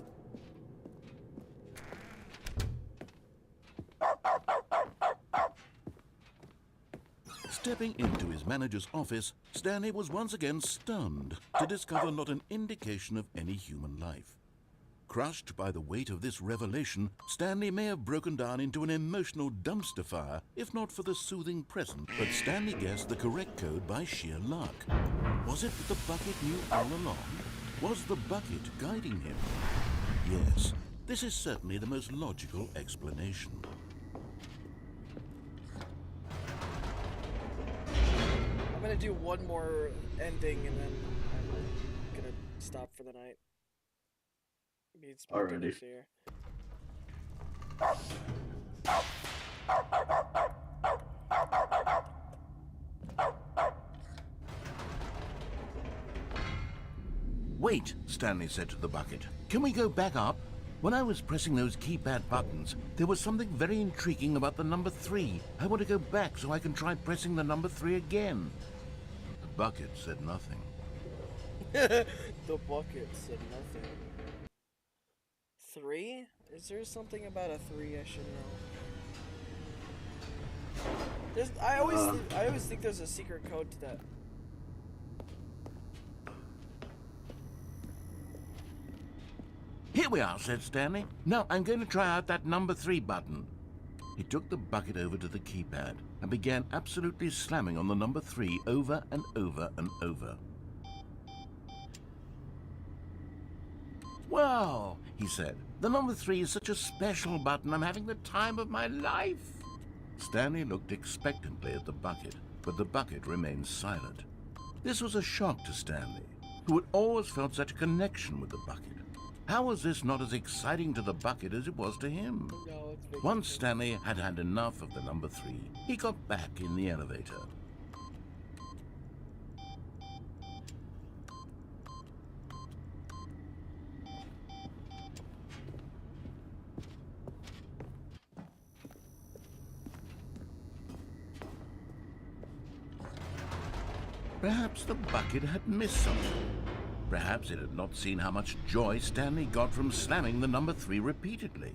Stepping into his manager's office, Stanley was once again stunned to discover not an indication of any human life. Crushed by the weight of this revelation, Stanley may have broken down into an emotional dumpster fire, if not for the soothing present. But Stanley guessed the correct code by sheer luck. Was it that the bucket knew all along? Was the bucket guiding him? Yes, this is certainly the most logical explanation. I'm gonna do one more ending and then I'm gonna stop for the night. It's Alrighty. here. Wait, Stanley said to the bucket. Can we go back up? When I was pressing those keypad buttons, there was something very intriguing about the number 3. I want to go back so I can try pressing the number 3 again. The bucket said nothing. The bucket said nothing. 3? Is there something about a 3 I should know? I always think there's a secret code to that. Here we are, said Stanley. Now I'm going to try out that number 3 button. He took the bucket over to the keypad and began absolutely slamming on the number 3 over and over and over. Wow, he said. The number 3 is such a special button. I'm having the time of my life. Stanley looked expectantly at the bucket, but the bucket remained silent. This was a shock to Stanley, who had always felt such a connection with the bucket. How was this not as exciting to the bucket as it was to him? No, it's Once Stanley had had enough of the number 3, he got back in the elevator. Perhaps the bucket had missed something. Perhaps it had not seen how much joy Stanley got from slamming the number 3 repeatedly.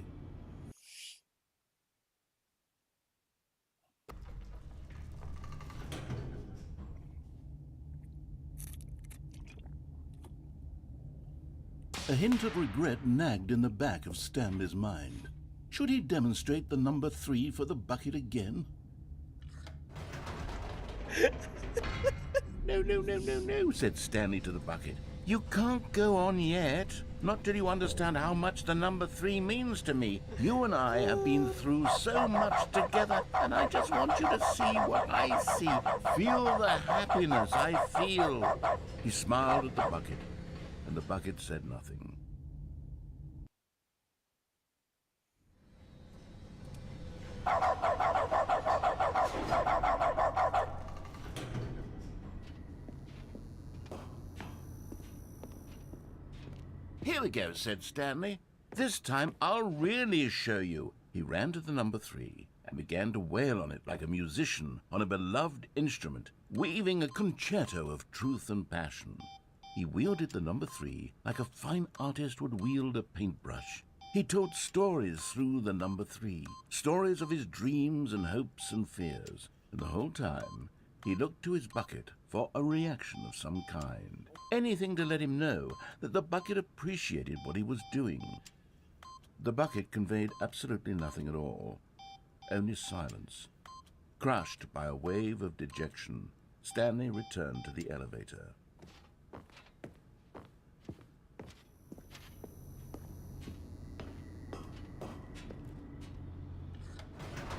A hint of regret nagged in the back of Stanley's mind. Should he demonstrate the number 3 for the bucket again? No, said Stanley to the bucket. You can't go on yet. Not till you understand how much the number 3 means to me. You and I have been through so much together, and I just want you to see what I see. Feel the happiness I feel. He smiled at the bucket, and the bucket said nothing. Here we go, said Stanley. This time I'll really show you. He ran to the number 3 and began to wail on it like a musician on a beloved instrument, weaving a concerto of truth and passion. He wielded the number 3 like a fine artist would wield a paintbrush. He told stories through the number 3, stories of his dreams and hopes and fears. And the whole time, he looked to his bucket for a reaction of some kind. Anything to let him know that the bucket appreciated what he was doing. The bucket conveyed absolutely nothing at all, only silence. Crushed by a wave of dejection, Stanley returned to the elevator.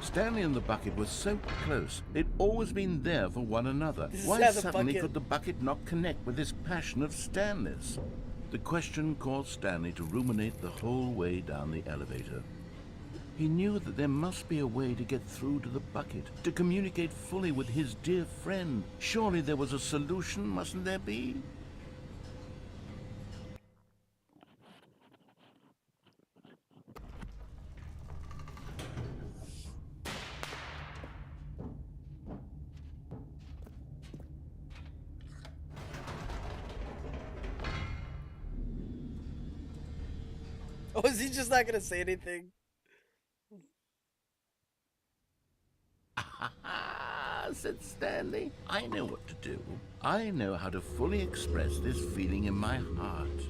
Stanley and the bucket were so close. They'd always been there for one another. Why suddenly could the bucket not connect with this passion of Stanley's? The question caused Stanley to ruminate the whole way down the elevator. He knew that there must be a way to get through to the bucket, to communicate fully with his dear friend. Surely there was a solution, mustn't there be? Oh, is he just not gonna say anything? Said Stanley. I know what to do. I know how to fully express this feeling in my heart.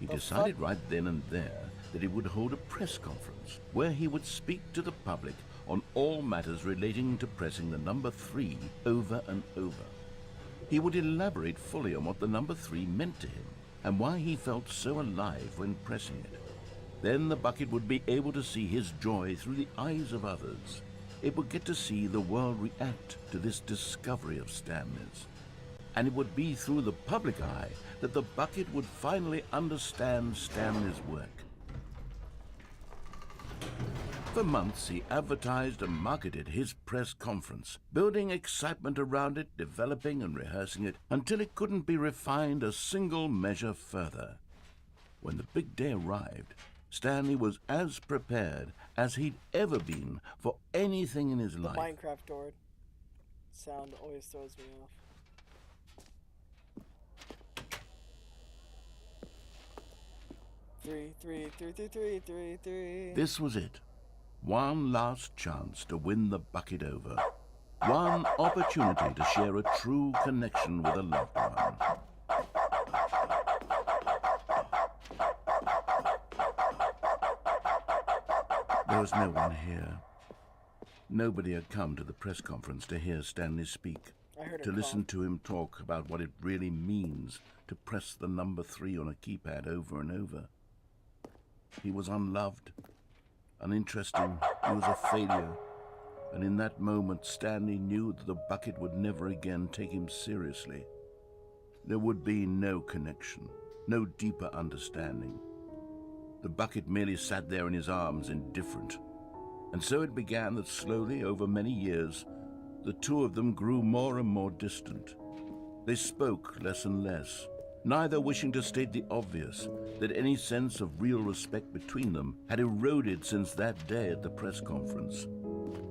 He decided right then and there that he would hold a press conference where he would speak to the public on all matters relating to pressing the number 3 over and over. He would elaborate fully on what the number 3 meant to him and why he felt so alive when pressing it. Then the bucket would be able to see his joy through the eyes of others. It would get to see the world react to this discovery of Stanley's. And it would be through the public eye that the bucket would finally understand Stanley's work. For months, he advertised and marketed his press conference, building excitement around it, developing and rehearsing it, until it couldn't be refined a single measure further. When the big day arrived, Stanley was as prepared as he'd ever been for anything in his life. The Minecraft door sound always throws me off. Three. This was it. One last chance to win the bucket over. One opportunity to share a true connection with a loved one. There was no one here. Nobody had come to the press conference to hear Stanley speak, to listen to him talk about what it really means to press the number 3 on a keypad over and over. He was unloved, uninteresting, he was a failure, and in that moment Stanley knew that the bucket would never again take him seriously. There would be no connection, no deeper understanding. The bucket merely sat there in his arms, indifferent. And so it began that slowly, over many years, the two of them grew more and more distant. They spoke less and less, neither wishing to state the obvious, that any sense of real respect between them had eroded since that day at the press conference.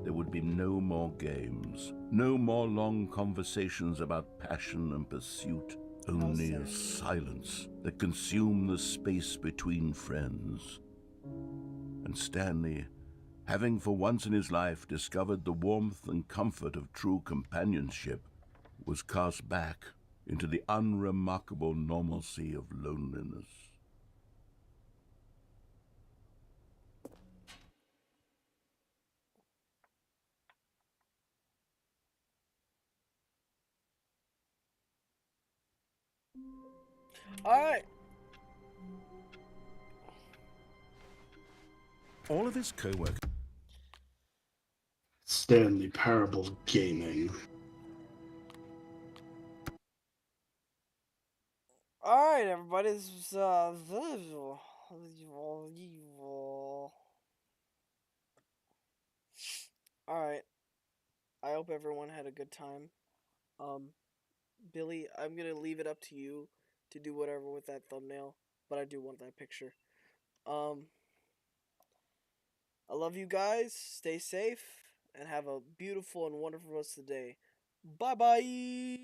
There would be no more games, no more long conversations about passion and pursuit, only a silence that consumed the space between friends. And Stanley, having for once in his life discovered the warmth and comfort of true companionship, was cast back into the unremarkable normalcy of loneliness. Alright. All of his co-workers. Stanley Parable Gaming. Alright, everybody. This is, Alright. I hope everyone had a good time. Billy, I'm gonna leave it up to you to do whatever with that thumbnail, but I do want that picture. I love you guys. Stay safe and have a beautiful and wonderful rest of the day. Bye bye.